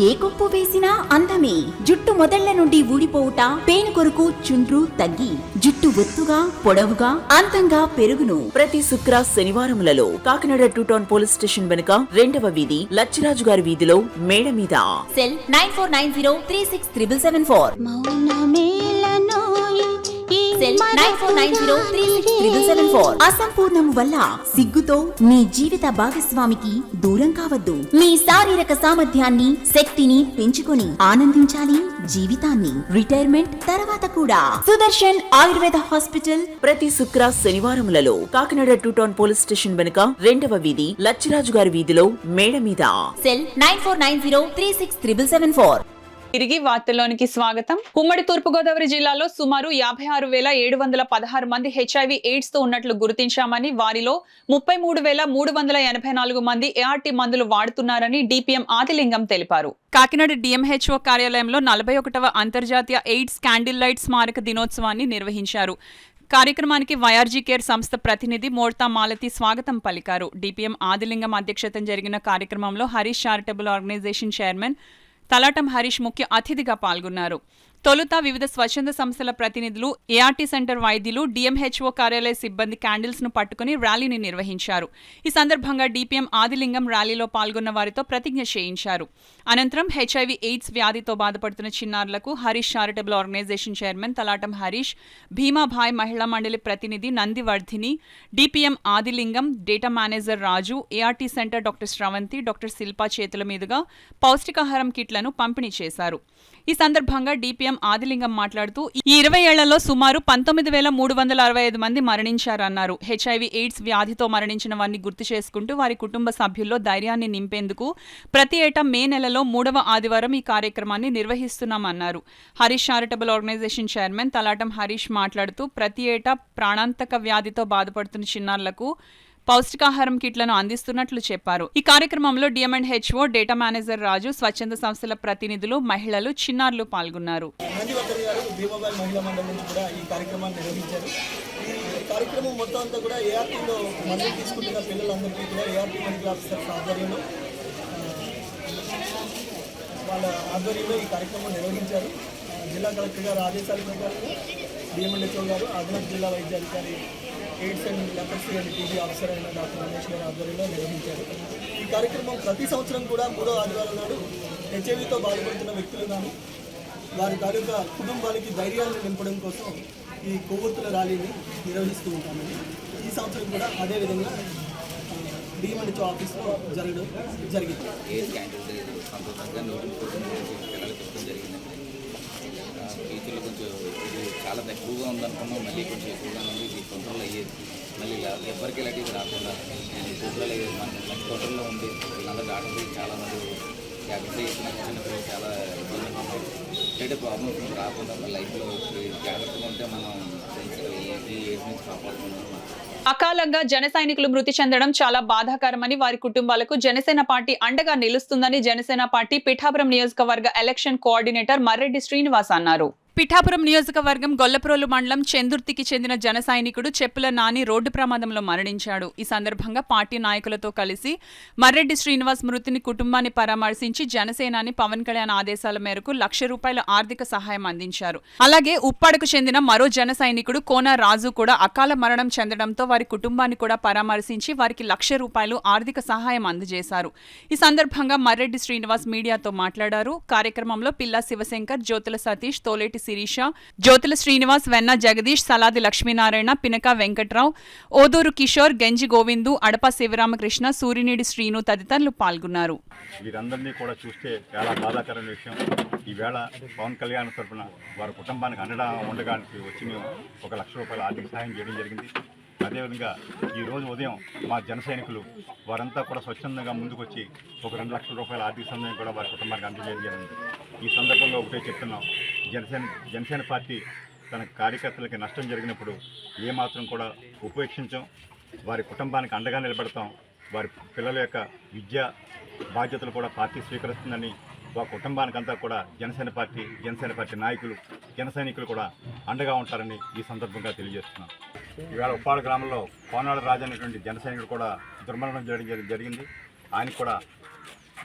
ఏ కొప్పు వేసినా అందమే. జుట్టు మొదళ్ల నుండి ఊడిపోవుట, పేను కొరకు చుండ్రు తగ్గి జుట్టు ఒత్తుగా, పొడవుగా, అందంగా పెరుగును. ప్రతి శుక్ర శనివారములలో కాకినాడ 2 టౌన్ పోలీస్ స్టేషన్ వెనుక 2వ వీధి లచ్చిరాజు గారి వీధిలో మేడ మీద. సెల్ 9490367774. సెల్ 9490367774. అసంపూర్ణము వల్ల సిగ్గుతో మీ జీవిత భాగస్వామికి దూరం కావద్దు. మీ శారీరక సామర్థ్యాన్ని, శక్తిని పెంచుకొని ఆనందించాలి జీవితాన్ని. రిటైర్మెంట్ తర్వాత కూడా. సుదర్శన్ ఆయుర్వేద హాస్పిటల్ ప్రతి శుక్ర శనివారములలో కాకినాడ 2 టౌన్ పోలీస్ స్టేషన్ వెనుక 2వ వీధి లచ్చిరాజు గారి వీధిలో మేడ మీద. సెల్ 9490367774. తిరిగి వార్తల్లోనికి స్వాగతం. ఉమ్మడి తూర్పుగోదావరి జిల్లాలో సుమారు 56,716 మంది హెచ్ఐవి ఎయిడ్స్ తో ఉన్నట్లు గుర్తించామని, వారిలో 33,384 మంది ఏఆర్టీ మందులు వాడుతున్నారని డిపిఎం ఆదిలింగం తెలిపారు. కాకినాడ డిఎంహెచ్ఓ కార్యాలయంలో 41వ అంతర్జాతీయ ఎయిడ్స్ క్యాండిల్ లైట్ స్మారక దినోత్సవాన్ని నిర్వహించారు. కార్యక్రమానికి వైఆర్జీ కేర్ సంస్థ ప్రతినిధి మోర్తా మాలతి స్వాగతం పలికారు. డిపిఎం ఆదిలింగం అధ్యక్షతన జరిగిన కార్యక్రమంలో Harish charitable organisation chairman Talatam Harish ముఖ్య అతిథిగా పాల్గొన్నారు. తొలుత వివిధ స్వచ్ఛంద సంస్థల ప్రతినిధులు, ఏఆర్టీ సెంటర్ వైద్యులు, డిఎంహెచ్ఓ కార్యాలయ సిబ్బంది క్యాండిల్స్ ను పట్టుకుని ర్యాలీని నిర్వహించారు. ఈ సందర్భంగా డిపిఎం ఆదిలింగం ర్యాలీలో పాల్గొన్న వారితో ప్రతిజ్ఞ చేయించారు. అనంతరం హెచ్ఐవి ఎయిడ్స్ వ్యాధితో బాధపడుతున్న చిన్నారులకు Harish charitable organisation chairman Talatam Harish, Bhimabai మహిళా మండలి ప్రతినిధి Nandivardhini, DPM Adilingam data manager Raju, ART centre doctor Sravanthi, doctor Shilpa చేతుల మీదుగా పౌష్టికాహారం కిట్లను పంపిణీ చేశారు. ఈ సందర్భంగా డిపిఎం ఆదిలింగం మాట్లాడుతూ ఈ 20 ఏళ్లలో సుమారు 19,365 మంది మరణించారన్నారు. హెచ్ఐవి ఎయిడ్స్ వ్యాధితో మరణించిన వారిని గుర్తు చేసుకుంటూ వారి కుటుంబ సభ్యుల్లో ధైర్యాన్ని నింపేందుకు ప్రతి ఏటా మే నెలలో 3వ ఆదివారం ఈ కార్యక్రమాన్ని నిర్వహిస్తున్నామన్నారు. Harish charitable organisation chairman Talatam Harish మాట్లాడుతూ ప్రతి ఏటా ప్రాణాంతక వ్యాధితో బాధపడుతున్న చిన్నారులకు పౌష్టికాహారం కిట్లను అందిస్తున్నట్లు చెప్పారు. ఈ కార్యక్రమంలో డిఎంహెచ్ఓ డేటా మేనేజర్ రాజు, స్వచ్ఛంద సంస్థల ప్రతినిధులు, మహిళలు, చిన్నారులు పాల్గొన్నారు. మహిళా మండలి నుంచి కూడా ఈ కార్యక్రమాన్ని నిర్వహించారు. ఈ కార్యక్రమం మొత్తం అంతా కూడా ఏఆర్టీలో మందులు తీసుకుంటున్న పిల్లలందరికీ కూడా ఏఆర్టీ మెడికల్ ఆఫీసర్స్ ఆధ్వర్యంలో వాళ్ళ ఆధ్వర్యంలో ఈ కార్యక్రమం నిర్వహించారు. జిల్లా కలెక్టర్ గారు ఆదేశాల ప్రకారం డిఎంహెచ్ఓ గారు, అదనపు జిల్లా వైద్యాధికారి, AIDS and leprosy and TB officer అయిన డాక్టర్ రమేష్ గారి ఆధ్వర్యంలో నిర్వహించారు. ఈ కార్యక్రమం ప్రతి సంవత్సరం కూడా 3వ ఆదివారం నాడు హెచ్ఐవితో బాధపడుతున్న వ్యక్తులు కానీ వారి తాలూకా కుటుంబాలకి ధైర్యాన్ని నింపడం కోసం ఈ కొవ్వొత్తుల ర్యాలీని నిర్వహిస్తూ ఉంటామని ఈ సంవత్సరం కూడా అదేవిధంగా డిఎంఎన్హెచ్ఓ ఆఫీస్లో జరగడం జరిగింది. ఫ్యూచర్లో కొంచెం ఇది చాలా తక్కువగా ఉందనుకున్నాం, మళ్ళీ కొంచెం ఎక్కువగా ఉంది. ఇది కంట్రోల్ అయ్యేది మళ్ళీ ఎవరికి ఇలాంటివి రాకుండా కంట్రోల్ అయ్యేది. మన లక్ష కంట్రోల్లో ఉంది. వీళ్ళందరూ డాక్టర్లు చాలామంది యాక్సిడెంట్ చేసిన చిన్న పిల్లలు చాలా ఇబ్బందులు ఉన్నాయి. అంటే ప్రాబ్లమ్స్ రాకుండా మన లైఫ్లో జాగ్రత్తగా ఉంటే మనం ఈ ఏజ్ నుంచి కాపాడుకుంటాం. అకాలంగా జన సైనికులు మృతి చెందడం చాలా బాధాకరమని, వారి కుటుంబాలకు జనసేన పార్టీ అండగా నిలుస్తుందని జనసేన పార్టీ పిఠాపురం నియోజకవర్గ ఎలక్షన్ కోఆర్డినేటర్ మర్రెడ్డి శ్రీనివాస్ అన్నారు. పిఠాపురం నియోజకవర్గం గొల్లప్రోలు మండలం చందుర్తికి చెందిన జన సైనికుడు చెప్పుల నాని రోడ్డు ప్రమాదంలో మరణించాడు. ఈ సందర్భంగా పార్టీ నాయకులతో కలిసి మర్రెడ్డి శ్రీనివాస్ మృతిని కుటుంబాన్ని పరామర్శించి జనసేనాని పవన్ కళ్యాణ్ ఆదేశాల మేరకు ₹1,00,000 ఆర్థిక సహాయం అందించారు. అలాగే ఉప్పాడకు చెందిన మరో జన సైనికుడు కోన రాజు కూడా అకాల మరణం చెందడంతో వారి కుటుంబాన్ని కూడా పరామర్శించి వారికి ₹1,00,000 ఆర్థిక సహాయం అందజేశారు. ఈ సందర్భంగా మర్రెడ్డి శ్రీనివాస్ మీడియాతో మాట్లాడారు. కార్యక్రమంలో పిల్లా శివశంకర్, జ్యోతుల సతీష్, తోలేటి శిరీష, జ్యోతుల శ్రీనివాస్, వెన్న జగదీష్, సలాది లక్ష్మీనారాయణ, పినక వెంకట్రావు, ఓదూరు కిషోర్, గంజి గోవిందు, అడప శివరామకృష్ణ, సూర్యనీడి శ్రీను తదితరులు పాల్గొన్నారు. వీరందరినీ కూడా చూస్తే చాలా బాధాకరమైన విషయం. ఈవేళ పవన్ కళ్యాణ్ తరఫున వారి కుటుంబానికి అండగా ఉండడానికి వచ్చి మేము ₹1,00,000 ఆర్థిక సహాయం చేయడం జరిగింది. అదేవిధంగా ఈరోజు ఉదయం మా జన సైనికులు వారంతా కూడా స్వచ్ఛందంగా ముందుకొచ్చి ₹2,00,000 ఆర్థిక సహాయం కూడా వారి కుటుంబానికి అందజేయడం జరిగింది. ఈ సందర్భంగా ఒకటే చెప్తున్నాం, జనసేన పార్టీ తన కార్యకర్తలకి నష్టం జరిగినప్పుడు ఏమాత్రం కూడా ఉపేక్షించాం. వారి కుటుంబానికి అండగా నిలబడతాం. వారి పిల్లల యొక్క విద్యా బాధ్యతలు కూడా పార్టీ స్వీకరిస్తుందని వారి కుటుంబానికంతా కూడా జనసేన పార్టీ నాయకులు, జన సైనికులు కూడా అండగా ఉంటారని ఈ సందర్భంగా తెలియజేస్తున్నాం. ఈవేళ ఉప్పాడ గ్రామంలో కోనాడు రాజు అనేటువంటి జన సైనికుడు కూడా దుర్మరణం జరిగింది. ఆయనకు కూడా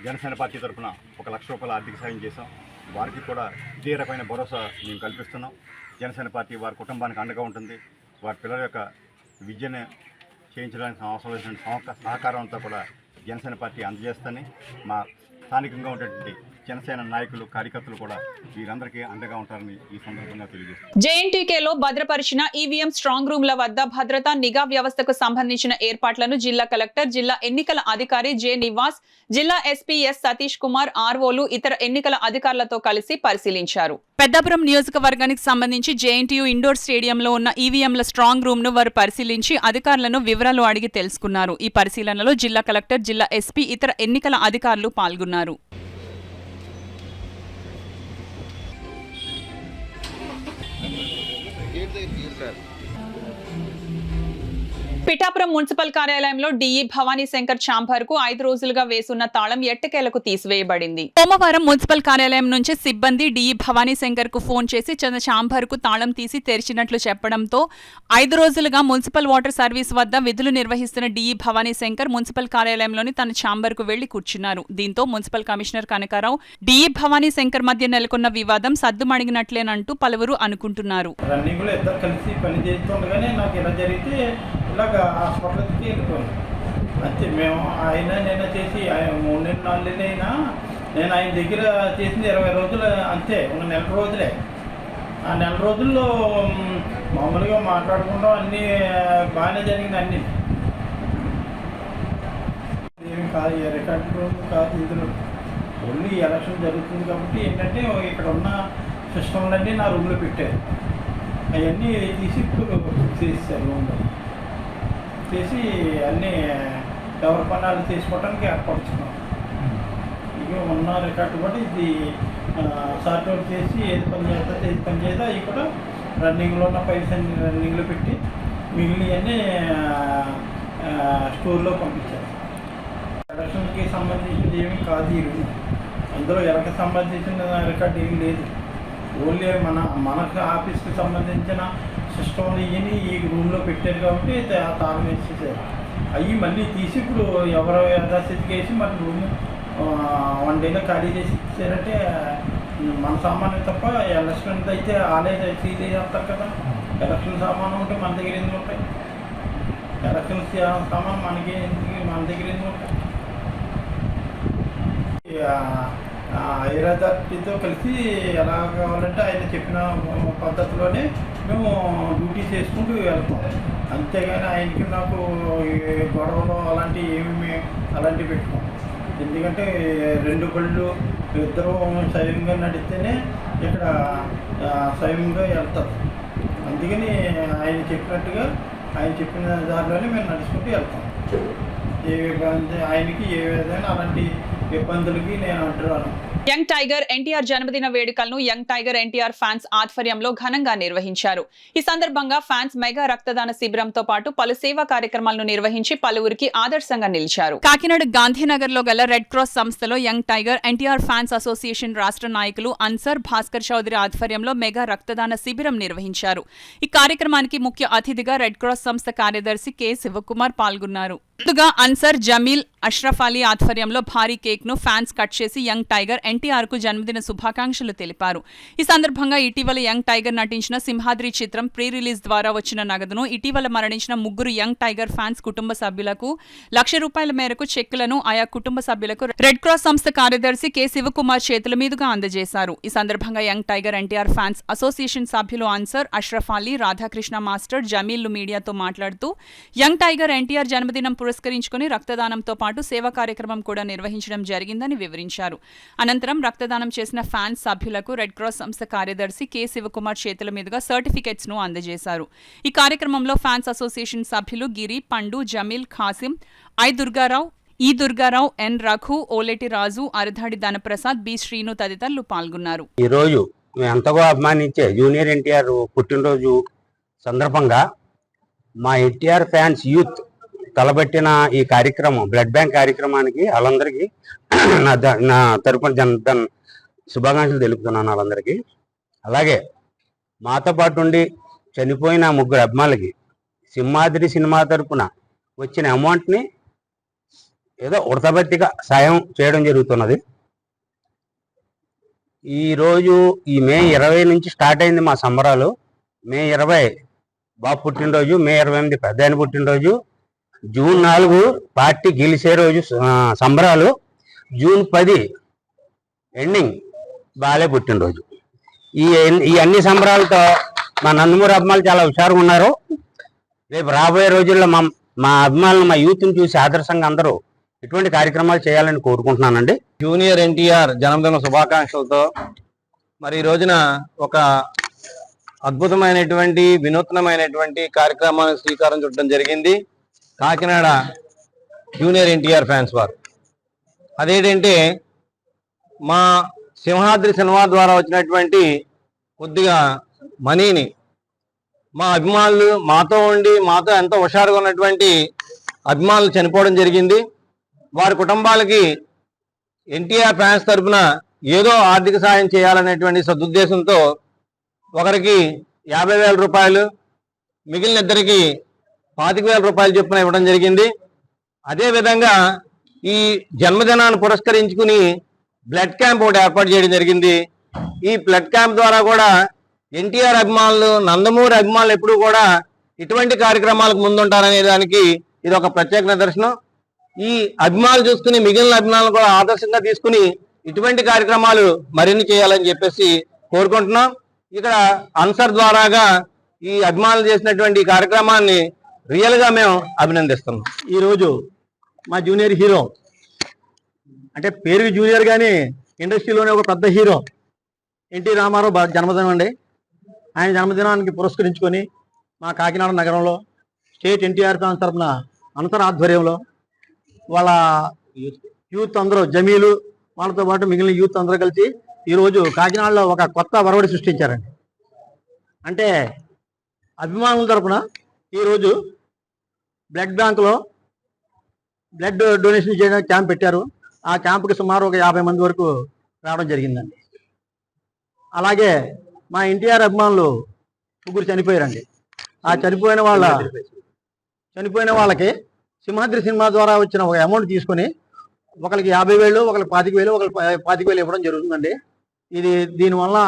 జనసేన పార్టీ తరఫున ₹1,00,000 ఆర్థిక సాయం చేశాం. వారికి కూడా ఇదే రకమైన భరోసా మేము కల్పిస్తున్నాం. జనసేన పార్టీ వారి కుటుంబానికి అండగా ఉంటుంది. వారి పిల్లల యొక్క విద్యను చేయించడానికి అవసరమైన సహకారం అంతా కూడా జనసేన పార్టీ అందజేస్తని మా స్థానికంగా ఉన్నటువంటి జనసేన నాయకులు, కార్యకర్తలు కూడా వీరందరికీ అండగా ఉంటారని ఈ సందర్భంగా తెలియజేస్తారు. జేఎన్టీకేలో భద్రపరిచిన ఈవీఎం స్ట్రాంగ్ రూమ్ల వద్ద భద్రతా నిఘా వ్యవస్థకు సంబంధించిన ఏర్పాట్లను జిల్లా కలెక్టర్, జిల్లా ఎన్నికల అధికారి జె నివాస్, జిల్లా ఎస్పీ ఎస్ సతీష్ కుమార్, ఆర్ఓలు, ఇతర ఎన్నికల అధికారులతో కలిసి పరిశీలించారు. పెద్దాపురం నియోజకవర్గానికి సంబంధించి జేఎన్టీయూ ఇండోర్ స్టేడియంలో ఉన్న ఈవీఎంల స్ట్రాంగ్ రూమ్ ను వారు పరిశీలించి అధికారులను వివరాలు అడిగి తెలుసుకున్నారు. ఈ పరిశీలనలో జిల్లా కలెక్టర్, జిల్లా ఎస్పీ, ఇతర ఎన్నికల అధికారులు పాల్గొన్నారు. పిఠాపురం మున్సిపల్ కార్యాలయంలో డిఈ భవానీ శంకర్ ఛాంబర్ కు 5 రోజులుగా వేసున్న తాళం ఎట్టకేలకు తీసివేయబడింది. సోమవారం మున్సిపల్ కార్యాలయం నుంచి సిబ్బంది డిఈ భవానీ శంకర్ కు ఫోన్ చేసి తన ఛాంబర్ కు తాళం తీసి తెరిచినట్లు చెప్పడంతో 5 రోజులుగా మున్సిపల్ వాటర్ సర్వీస్ వద్ద విధులు నిర్వహిస్తున్న డిఈ భవానీ శంకర్ మున్సిపల్ కార్యాలయంలోని తన ఛాంబర్ కు వెళ్లి కూర్చున్నారు. దీంతో municipal commissioner Kanakarao, DE Bhavani Shankar మధ్య నెలకొన్న వివాదం సద్దుమణిగినట్లేనంటూ పలువురు అనుకుంటున్నారు. హాస్పిటల్కి వెళ్ళిపోయాను అంతే. మేము ఆయన నేను చేసి 3-4 నెలలైనా నేను ఆయన దగ్గర చేసింది 20 రోజులు అంతే, ఉన్న 1 రోజులే. ఆ 1 రోజుల్లో మామూలుగా మాట్లాడుకుంటాం, అన్నీ బాగానే జరిగింది. అన్నీ ఏమి కాదు, రికార్డు రూమ్ కాదు, ఇందులో ఓన్లీ ఎలక్షన్ జరుగుతుంది కాబట్టి ఏంటంటే ఇక్కడ ఉన్న సిస్టమ్లన్నీ నా రూమ్లో పెట్టారు. అవన్నీ తీసి ఇప్పుడు చేసేసారు. రూమ్లో చేసి అన్నీ ఎవరి పన్నాలు తీసుకోవడానికి ఏర్పడుతున్నాం. ఇక ఉన్న రికార్డు కూడా ఇది సార్ట్అవుట్ చేసి ఏది పని చేస్తుంది, ఏది పని చేద్దా అవి కూడా రన్నింగ్లో ఉన్న ఫైల్స్ అన్ని రన్నింగ్లో పెట్టి మిగిలినవన్నీ స్టోర్లో పంపించారు. ఎలక్షన్కి సంబంధించింది ఏమీ కాదు ఈ రూమ్. అందులో ఎలక్కి సంబంధించిన రికార్డు ఏమీ లేదు. ఓన్లీ మనకు ఆఫీస్కి సంబంధించిన సిస్టమ్ ఇవన్నీ ఈ రూమ్లో పెట్టారు కాబట్టి తాళం వేసేసారు. అవి మళ్ళీ తీసి ఇప్పుడు ఎవరో యథాస్థితికి వేసి మళ్ళీ రూమ్ 1 డేలో ఖాళీ చేసి ఇచ్చారంటే మన సామాన్లు తప్ప ఎలక్షన్ అయితే ఆలే సీల్ చేస్తారు కదా. ఎలక్షన్ సామాను ఉంటే మన దగ్గర ఎందుకు ఉంటాయి? ఎలక్షన్ సామాను మన దగ్గర ఎందుకు ఉంటాయి? హైర్ అథారిటీతో కలిసి ఎలా కావాలంటే ఆయన చెప్పిన పద్ధతిలోనే మేము డ్యూటీ చేసుకుంటూ వెళ్తాం. అంతేగాని ఆయనకి నాకు గొడవలు అలాంటివి పెట్టుకోం. ఎందుకంటే 2 బళ్ళు ఇద్దరు స్వయంగా నడిస్తేనే ఇక్కడ స్వయంగా వెళ్తారు. అందుకని ఆయన చెప్పినట్టుగా ఆయన చెప్పిన దారిలోనే మేము నడుచుకుంటూ వెళ్తాం. ఆయనకి ఏ విధంగా అలాంటి ఇబ్బందులకి నేను అంటున్నాను. యంగ్ టైగర్ ఎన్టీఆర్ జన్మదిన వేడుకలను యంగ్ టైగర్ ఎన్టీఆర్ ఫ్యాన్స్ ఆధ్వర్యంలో ఘనంగా నిర్వహించారు. ఈ సందర్భంగా ఫ్యాన్స్ మెగా రక్తదాన శిబిరంతో పాటు పలు సేవా కార్యక్రమాలను నిర్వహించి పలువురికి ఆదర్శంగా నిలిచారు. కాకినాడ గాంధీనగర్ లో గల రెడ్ క్రాస్ సంస్థలో young tiger NTR fans association రాష్ట్ర నాయకులు అన్సర్ భాస్కర్ చౌదరి ఆధ్వర్యంలో మెగా రక్తదాన శిబిరం నిర్వహించారు. ఈ కార్యక్రమానికి ముఖ్య అతిథిగా రెడ్ క్రాస్ సంస్థ కార్యదర్శి కె శివకుమార్ పాల్గొన్నారు. ముందుగా అన్సర్, జమీల్, అష్రఫ్ అలీ ఆధ్వర్యంలో భారీ కేక్ ను ఫ్యాన్స్ కట్ చేసి యంగ్ టైగర్ ఎన్టీఆర్ కు జన్మదిన శుభాకాంక్షలు తెలిపారు. ఈ సందర్భంగా ఇటీవల యంగ్ టైగర్ నటించిన సింహాద్రి చిత్రం ప్రీ రిలీజ్ ద్వారా వచ్చిన నగదును ఇటీవల మరణించిన 3 యంగ్ టైగర్ ఫ్యాన్స్ కుటుంబ సభ్యులకు ₹1,00,000 మేరకు చెక్కులను ఆయా కుటుంబ సభ్యులకు రెడ్ క్రాస్ సంస్థ కార్యదర్శి కె శివకుమార్ చేతుల మీదుగా అందజేశారు. ఈ సందర్భంగా young tiger NTR fans association సభ్యులు అన్సర్, అష్రఫ్ అలీ, రాధాకృష్ణ మాస్టర్, జమీల్ మీడియాతో మాట్లాడుతూ యంగ్ టైగర్ ఎన్టీఆర్ జన్మదినం పురస్కరించుకుని రక్తదానంతో పాటు సేవా కార్యక్రమం కూడా నిర్వహించడం జరిగిందని వివరించారు. అనంతరం రక్తదానం చేసిన ఫ్యాన్స్ సభ్యులకు రెడ్ క్రాస్ సంస్థ కార్యదర్శి కె శివకుమార్ చేతుల మీదుగా సర్టిఫికెట్స్ ను అందజేశారు. ఈ కార్యక్రమంలో ఫ్యాన్స్ అసోసియేషన్ సభ్యులు గిరి, పండు, జమీల్, ఖాసిం, దుర్గారావు, ఎన్ రఘు, ఓలేటి రాజు, అరధాడి ధనప్రసాద్, బి శ్రీను తదితరులు పాల్గొన్నారు. ఈ రోజు మేము ఎంతగా అభిమానించే జూనియర్ ఎన్టీఆర్ పుట్టినరోజు సందర్భంగా మా ఎన్టీఆర్ ఫ్యాన్స్ యూత్ తలబెట్టిన ఈ కార్యక్రమం బ్లడ్ బ్యాంక్ కార్యక్రమానికి వాళ్ళందరికీ నా తరపున జన్మదిన శుభాకాంక్షలు తెలుపుతున్నాను వాళ్ళందరికీ. అలాగే మాతో పాటు ఉండి చనిపోయిన 3 అభిమానులకి సింహాద్రి సినిమా తరపున వచ్చిన అమౌంట్ని ఏదో ఉడతబెట్టిగా సాయం చేయడం జరుగుతున్నది. ఈరోజు ఈ మే 20 నుంచి స్టార్ట్ అయింది మా సంబరాలు. మే 20 బాబు పుట్టినరోజు, మే 28 పెద్ద ఆయన పుట్టినరోజు, జూన్ 4 పార్టీ గెలిచే రోజు సంబరాలు, జూన్ 10 ఎండింగ్ బాలే పుట్టినరోజు. ఈ అన్ని సంబరాలతో మా నందమూరి అభిమానులు చాలా హుషారుగా ఉన్నారు. రేపు రాబోయే రోజుల్లో మా అభిమానులు మా యూత్ని చూసి ఆదర్శంగా అందరూ ఇటువంటి కార్యక్రమాలు చేయాలని కోరుకుంటున్నానండి. జూనియర్ ఎన్టీఆర్ జన్మదిన శుభాకాంక్షలతో మరి ఈ రోజున ఒక అద్భుతమైనటువంటి వినూత్నమైనటువంటి కార్యక్రమానికి శ్రీకారం చుట్టడం జరిగింది కాకినాడ జూనియర్ ఎన్టీఆర్ ఫ్యాన్స్ వారు. అదేంటంటే మా సింహాద్రి సినిమా ద్వారా వచ్చినటువంటి కొద్దిగా మనీని మా అభిమానులు మాతో ఉండి మాతో ఎంతో హుషారుగా ఉన్నటువంటి అభిమానులు చనిపోవడం జరిగింది. వారి కుటుంబాలకి ఎన్టీఆర్ ఫ్యాన్స్ తరఫున ఏదో ఆర్థిక సాయం చేయాలనేటువంటి సదుద్దేశంతో ఒకరికి ₹50,000, మిగిలిన ఇద్దరికి ₹25,000 చొప్పున ఇవ్వడం జరిగింది. అదేవిధంగా ఈ జన్మదినాన్ని పురస్కరించుకుని బ్లడ్ క్యాంప్ ఒకటి ఏర్పాటు చేయడం జరిగింది. ఈ బ్లడ్ క్యాంప్ ద్వారా కూడా ఎన్టీఆర్ అభిమానులు, నందమూరి అభిమానులు ఎప్పుడూ కూడా ఇటువంటి కార్యక్రమాలకు ముందుంటారనే దానికి ఇది ఒక ప్రత్యేక నిదర్శనం. ఈ అభిమానులు చూసుకుని మిగిలిన అభిమానులు కూడా ఆదర్శంగా తీసుకుని ఇటువంటి కార్యక్రమాలు మరిన్ని చేయాలని చెప్పేసి కోరుకుంటున్నాం. ఇక్కడ అన్సర్ ద్వారాగా ఈ అభిమానులు చేసినటువంటి కార్యక్రమాన్ని రియల్ గా మేము అభినందిస్తున్నాం. ఈరోజు మా జూనియర్ హీరో అంటే పేరుకి జూనియర్ కానీ ఇండస్ట్రీలోనే ఒక పెద్ద హీరో ఎన్టీ రామారావు జన్మదినం అండి. ఆయన జన్మదినానికి పురస్కరించుకొని మా కాకినాడ నగరంలో స్టేట్ ఎన్టీఆర్ ఫ్యాన్స్ తరఫున అనంతర ఆధ్వర్యంలో వాళ్ళ యూత్ అందరూ, జమీలు వాళ్ళతో పాటు మిగిలిన యూత్ అందరూ కలిసి ఈరోజు కాకినాడలో ఒక కొత్త వరవడి సృష్టించారండి. అంటే అభిమానుల తరఫున ఈరోజు బ్లడ్ బ్యాంకులో బ్లడ్ డొనేషన్ చేయడానికి క్యాంప్ పెట్టారు. ఆ క్యాంపుకి సుమారు ఒక 50 మంది వరకు రావడం జరిగిందండి. అలాగే మా ఎన్టీఆర్ అభిమానులు 3 చనిపోయారండి. ఆ చనిపోయిన వాళ్ళకి సింహాద్రి సినిమా ద్వారా వచ్చిన ఒక అమౌంట్ తీసుకొని ఒకరికి 50,000, ఒకరికి 25,000, ఒకరికి 25,000 ఇవ్వడం జరుగుతుందండి. దీనివల్ల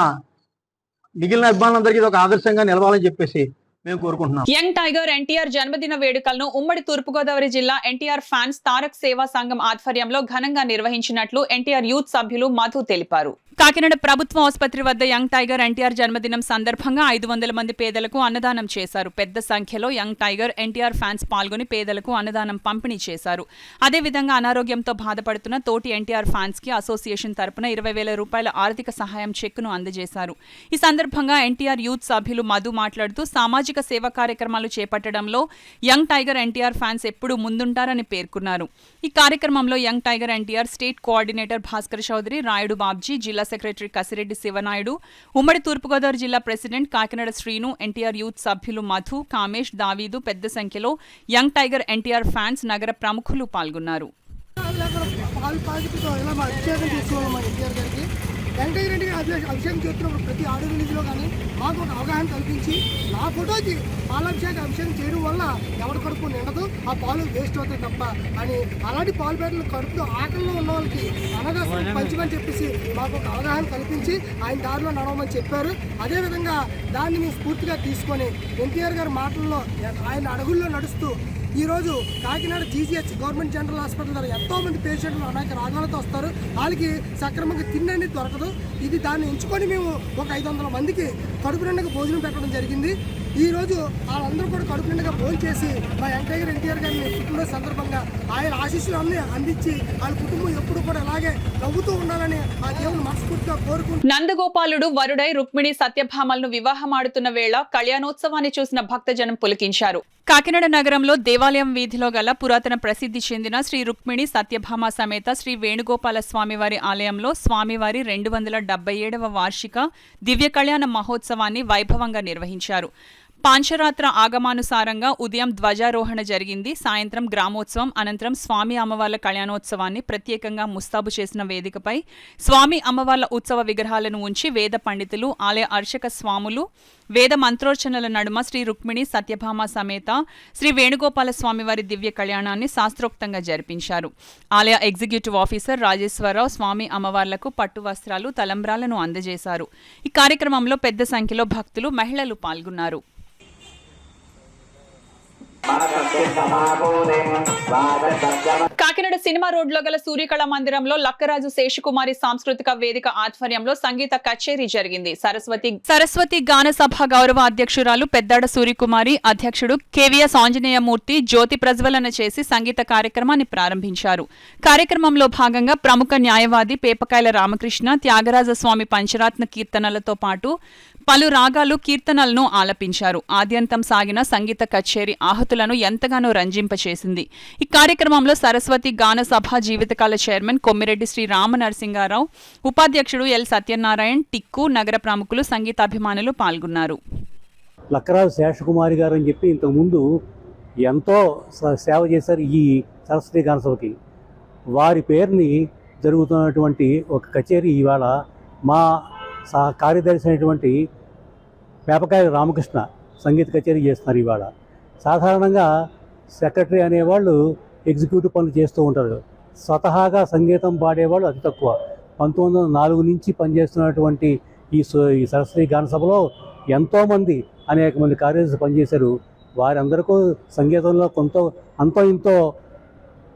మిగిలిన అభిమానులందరికీ ఇది ఒక ఆదర్శంగా నిలవాలని చెప్పేసి మేము కోరుకుంటున్నాం. యంగ్ టైగర్ ఎన్టీఆర్ జన్మదిన వేడుకలను ఉమ్మడి తూర్పుగోదావరి జిల్లా ఎన్టీఆర్ ఫ్యాన్స్ తారక్ సేవా సంఘం ఆధ్వర్యంలో ఘనంగా నిర్వహించినట్లు ఎన్టీఆర్ యూత్ సభ్యులు మధు తెలిపారు. కాకినాడ ప్రభుత్వ ఆసుపత్రి వద్ద యంగ్ టైగర్ ఎన్టీఆర్ జన్మదినం సందర్భంగా 500 మంది పేదలకు అన్నదానం చేశారు. పెద్ద సంఖ్యలో యంగ్ టైగర్ ఎన్టీఆర్ ఫ్యాన్స్ పాల్గొని పేదలకు అన్నదానం పంపిణీ చేశారు. అదేవిధంగా అనారోగ్యంతో బాధపడుతున్న తోటి ఎన్టీఆర్ ఫ్యాన్స్ కి అసోసియేషన్ తరపున 20,000 రూపాయల ఆర్థిక సహాయం చెక్కును అందజేశారు. ఈ సందర్భంగా ఎన్టీఆర్ యూత్ సభ్యులు మధు మాట్లాడుతూ సామాజిక సేవా కార్యక్రమాలు చేపట్టడంలో యంగ్ టైగర్ ఎన్టీఆర్ ఫ్యాన్స్ ఎప్పుడూ ముందుంటారని పేర్కొన్నారు. ఈ కార్యక్రమంలో young tiger NTR state coordinator Bhaskar Chowdary, Rayudu Babji, జిల్లా సెక్రటరీ కసిరెడ్డి శివనాయుడు, ఉమ్మడి తూర్పుగోదావరి జిల్లా president Kakinada Srinu, NTR youth సభ్యులు మధు, కామేష్, దావీదు పెద్ద సంఖ్యలో యంగ్ టైగర్ ఎన్టీఆర్ ఫ్యాన్స్, నగర ప్రముఖులు పాల్గొన్నారు. అభిషేకం చేస్తున్నప్పుడు ప్రతి ఆడియో రిలీజ్లో కానీ మాకు ఒక అవగాహన కల్పించి నా ఫోటోకి అభిషేకం చేయడం వల్ల ఎవరి కడుపు నిండదు, ఆ పాలు వేస్ట్ అవుతాయి తప్ప అని అలాంటి పాలు పేటలు కడుపుతో ఆకలిలో ఉన్న వాళ్ళకి అనగా పంచమని చెప్పేసి మాకు ఒక అవగాహన కల్పించి ఆయన దారిలో నడవమని చెప్పారు. అదేవిధంగా దాన్ని మేము స్ఫూర్తిగా తీసుకొని ఎన్టీఆర్ గారి మాటల్లో ఆయన అడుగుల్లో నడుస్తూ ఈరోజు Kakinada GGH government general hospital ద్వారా ఎంతోమంది పేషెంట్లు అనేక రోగాలతో వస్తారు. వాళ్ళకి సక్రమంగా తిండి అనేది దొరకదు. ఇది దాన్ని ఎంచుకొని మేము ఒక 500 మందికి కడుపు నిండుగా భోజనం పెట్టడం జరిగింది. ఈరోజు వాళ్ళందరూ కూడా కడుపు నిండుగా భోజనం చేసి మా ఎన్టీఆర్ గారిని పుట్టినరోజు సందర్భంగా ఆయన ఆశీస్సులు అన్నీ అందించి వాళ్ళ కుటుంబం ఎప్పుడు కూడా అలాగే నవ్వుతూ ఉండాలని ఆ దేవుని మనస్ఫూర్తిగా కోరుకుంటున్నాను. నందగోపాలుడు వరుడై రుక్మిణి సత్యభామలను వివాహమాడుతున్న వేళ కళ్యాణోత్సవాన్ని చూసిన భక్తజనం పులకించారు. కాకినాడ నగరంలో దేవాలయం వీధిలో గల పురాతన ప్రసిద్ధి చెందిన శ్రీ రుక్మిణి సత్యభామ సమేత శ్రీ వేణుగోపాల స్వామివారి ఆలయంలో స్వామివారి 277వ వార్షిక దివ్య కళ్యాణ మహోత్సవాన్ని వైభవంగా నిర్వహించారు. పాంచరాత్ర ఆగమానుసారంగా ఉదయం ధ్వజారోహణ జరిగింది. సాయంత్రం గ్రామోత్సవం, అనంతరం స్వామి అమ్మవార్ల కళ్యాణోత్సవాన్ని ప్రత్యేకంగా ముస్తాబు చేసిన వేదికపై స్వామి అమ్మవార్ల ఉత్సవ విగ్రహాలను ఉంచి వేద పండితులు, ఆలయ అర్చక స్వాములు వేద మంత్రోర్చనల నడుమ శ్రీ రుక్మిణి సత్యభామ సమేత శ్రీ వేణుగోపాల స్వామివారి దివ్య కళ్యాణాన్ని శాస్త్రోక్తంగా జరిపించారు. ఆలయ ఎగ్జిక్యూటివ్ ఆఫీసర్ రాజేశ్వరరావు స్వామి అమ్మవార్లకు పట్టు వస్త్రాలు, తలంబ్రాలను అందజేశారు. ఈ కార్యక్రమంలో పెద్ద సంఖ్యలో భక్తులు, మహిళలు పాల్గొన్నారు. కాకినాడ సినిమా రోడ్లో గల సూర్యకళ మందిరంలో లక్కరాజు శేషకుమారి సాంస్కృతిక వేదిక ఆధ్వర్యంలో సంగీత కచేరీ జరిగింది. సరస్వతి గాన సభ గౌరవ అధ్యక్షురాలు పెద్దాడ సూర్యకుమారి, అధ్యక్షుడు కేవీఎస్ ఆంజనేయమూర్తి జ్యోతి ప్రజ్వలన చేసి సంగీత కార్యక్రమాన్ని ప్రారంభించారు. కార్యక్రమంలో భాగంగా ప్రముఖ న్యాయవాది పేపకాయల రామకృష్ణ త్యాగరాజస్వామి పంచరాత్న కీర్తనలతో పాటు పలు రాగాలు, కీర్తనలను ఆలపించారు. ఆద్యంతం సాగిన సంగీత కచేరీ ఆహుతులను ఎంతగానో రంజింపచేసింది. ఈ కార్యక్రమంలో సరస్వతి గాన సభ జీవితకాల చైర్మన్ కొమ్మిరెడ్డి శ్రీ రామనరసింగారావు, ఉపాధ్యక్షుడు ఎల్ సత్యనారాయణ, టిక్కు, నగర ప్రముఖులు, సంగీతాభిమానులు పాల్గొన్నారు. లక్కరాజు శేషకుమారి గారు అని చెప్పి ఇంతకుముందు ఎంతో సేవ చేశారు ఈ సరస్వతి గాన సభకి. వారి పేరుని జరుగుతున్నటువంటి ఒక కచేరీ ఇవాళ మా కార్యదర్శి అయినటువంటి పేపకాయ రామకృష్ణ సంగీత కచేరీ చేస్తున్నారు. ఇవాళ సాధారణంగా సెక్రటరీ అనేవాళ్ళు ఎగ్జిక్యూటివ్ పనులు చేస్తూ ఉంటారు. స్వతహాగా సంగీతం పాడేవాళ్ళు అతి తక్కువ. 1904 నుంచి పనిచేస్తున్నటువంటి ఈ సరస్వతి గాన సభలో ఎంతోమంది అనేక మంది కార్యదర్శులు పనిచేశారు. వారందరికీ సంగీతంలో అంతో ఇంతో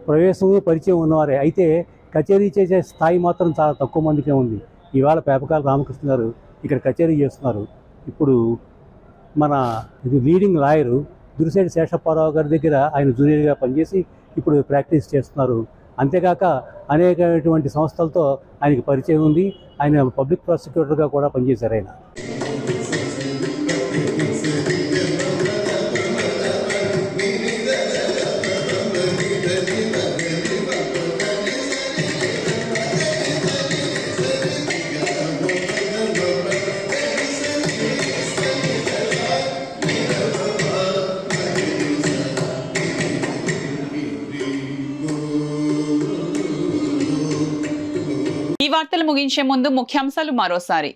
ప్రవేశము, పరిచయం ఉన్నవారే. అయితే కచేరీ చేసే స్థాయి మాత్రం చాలా తక్కువ మందికే ఉంది. ఇవాళ పేపకాల రామకృష్ణ గారు ఇక్కడ కచేరీ చేస్తున్నారు. ఇప్పుడు మన లీడింగ్ లాయరు దురిశెట్టి శేషప్పారావు గారి దగ్గర ఆయన జూనియర్గా పనిచేసి ఇప్పుడు ప్రాక్టీస్ చేస్తున్నారు. అంతేకాక అనేకమైనటువంటి సంస్థలతో ఆయనకి పరిచయం ఉంది. ఆయన పబ్లిక్ ప్రాసిక్యూటర్గా కూడా పనిచేశారు. ఆయన ఈ వార్తలు ముగించే ముందు ముఖ్యాంశాలు మరోసారి.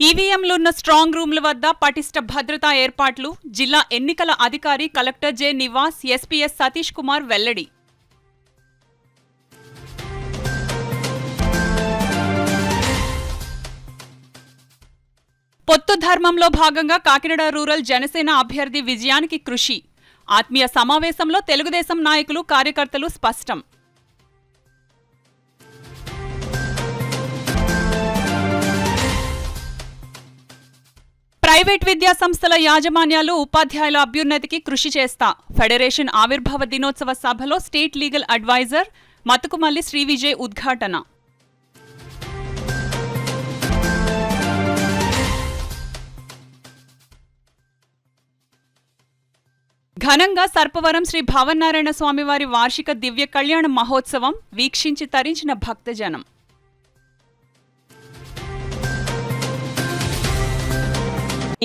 ఈవీఎంలున్న స్ట్రాంగ్ రూమ్ల వద్ద పటిష్ట భద్రతా ఏర్పాట్లు. జిల్లా ఎన్నికల అధికారి collector J Nivas, SP S Satish Kumar వెల్లడి. పొత్తు ధర్మంలో భాగంగా కాకినాడ రూరల్ జనసేన అభ్యర్థి విజయానికి కృషి. ఆత్మీయ సమావేశంలో తెలుగుదేశం నాయకులు, కార్యకర్తలు స్పష్టం. ప్రైవేట్ విద్యా సంస్థల యాజమాన్యాలు ఉపాధ్యాయుల అభ్యున్నతికి కృషి చేస్తా. ఫెడరేషన్ ఆవిర్భావ దినోత్సవ సభలో స్టేట్ లీగల్ అడ్వైజర్ మతుకుమల్లి శ్రీవిజయ్ ఉద్ఘాటన. ఘనంగా సర్పవరం శ్రీ భావనారాయణ స్వామివారి వార్షిక దివ్య కళ్యాణ మహోత్సవం వీక్షించి తరించిన భక్తజనం.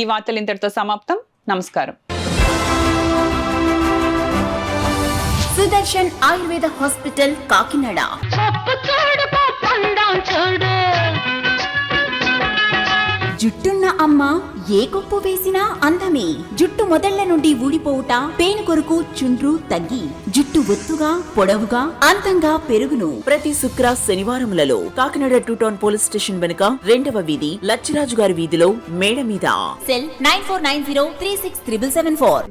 ఈ వార్తలు ఇంతటితో సమాప్తం. నమస్కారం. సుదర్శన్ ఆయుర్వేద హాస్పిటల్ కాకినాడ. జుట్టున్న అమ్మ ఏ కొప్పు వేసినా అందమే. జుట్టు మొదళ్ల నుండి ఊడిపోవుట, పేను కొరకు చుండ్రు తగ్గి జుట్టు ఒత్తుగా, పొడవుగా, అందంగా పెరుగును. ప్రతి శుక్ర శనివారములలో కాకినాడ 2 టౌన్ పోలీస్ స్టేషన్ వెనుక 2వ వీధి లచ్చిరాజు గారి వీధిలో మేడ మీద. సెల్ 9490367774.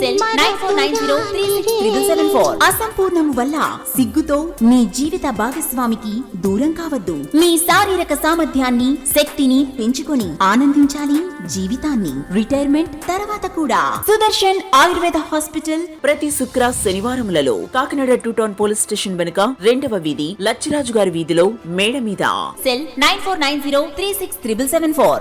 సెల్ 9490367774. అసంపూర్ణము వల్ల సిగ్గుతో మీ జీవిత భాగస్వామికి దూరం కావద్దు. మీ శారీరక సామర్థ్యాన్ని, శక్తిని పెంచుకొని ఆనందించాలి జీవితాన్ని. రిటైర్మెంట్ తర్వాత కూడా. సుదర్శన్ ఆయుర్వేద హాస్పిటల్ ప్రతి శుక్ర శనివారములలో కాకినాడ 2 టౌన్ పోలీస్ స్టేషన్ వెనుక 2వ వీధి లచ్చిరాజు గారి వీధిలో మేడ మీద. సెల్ 9490367774.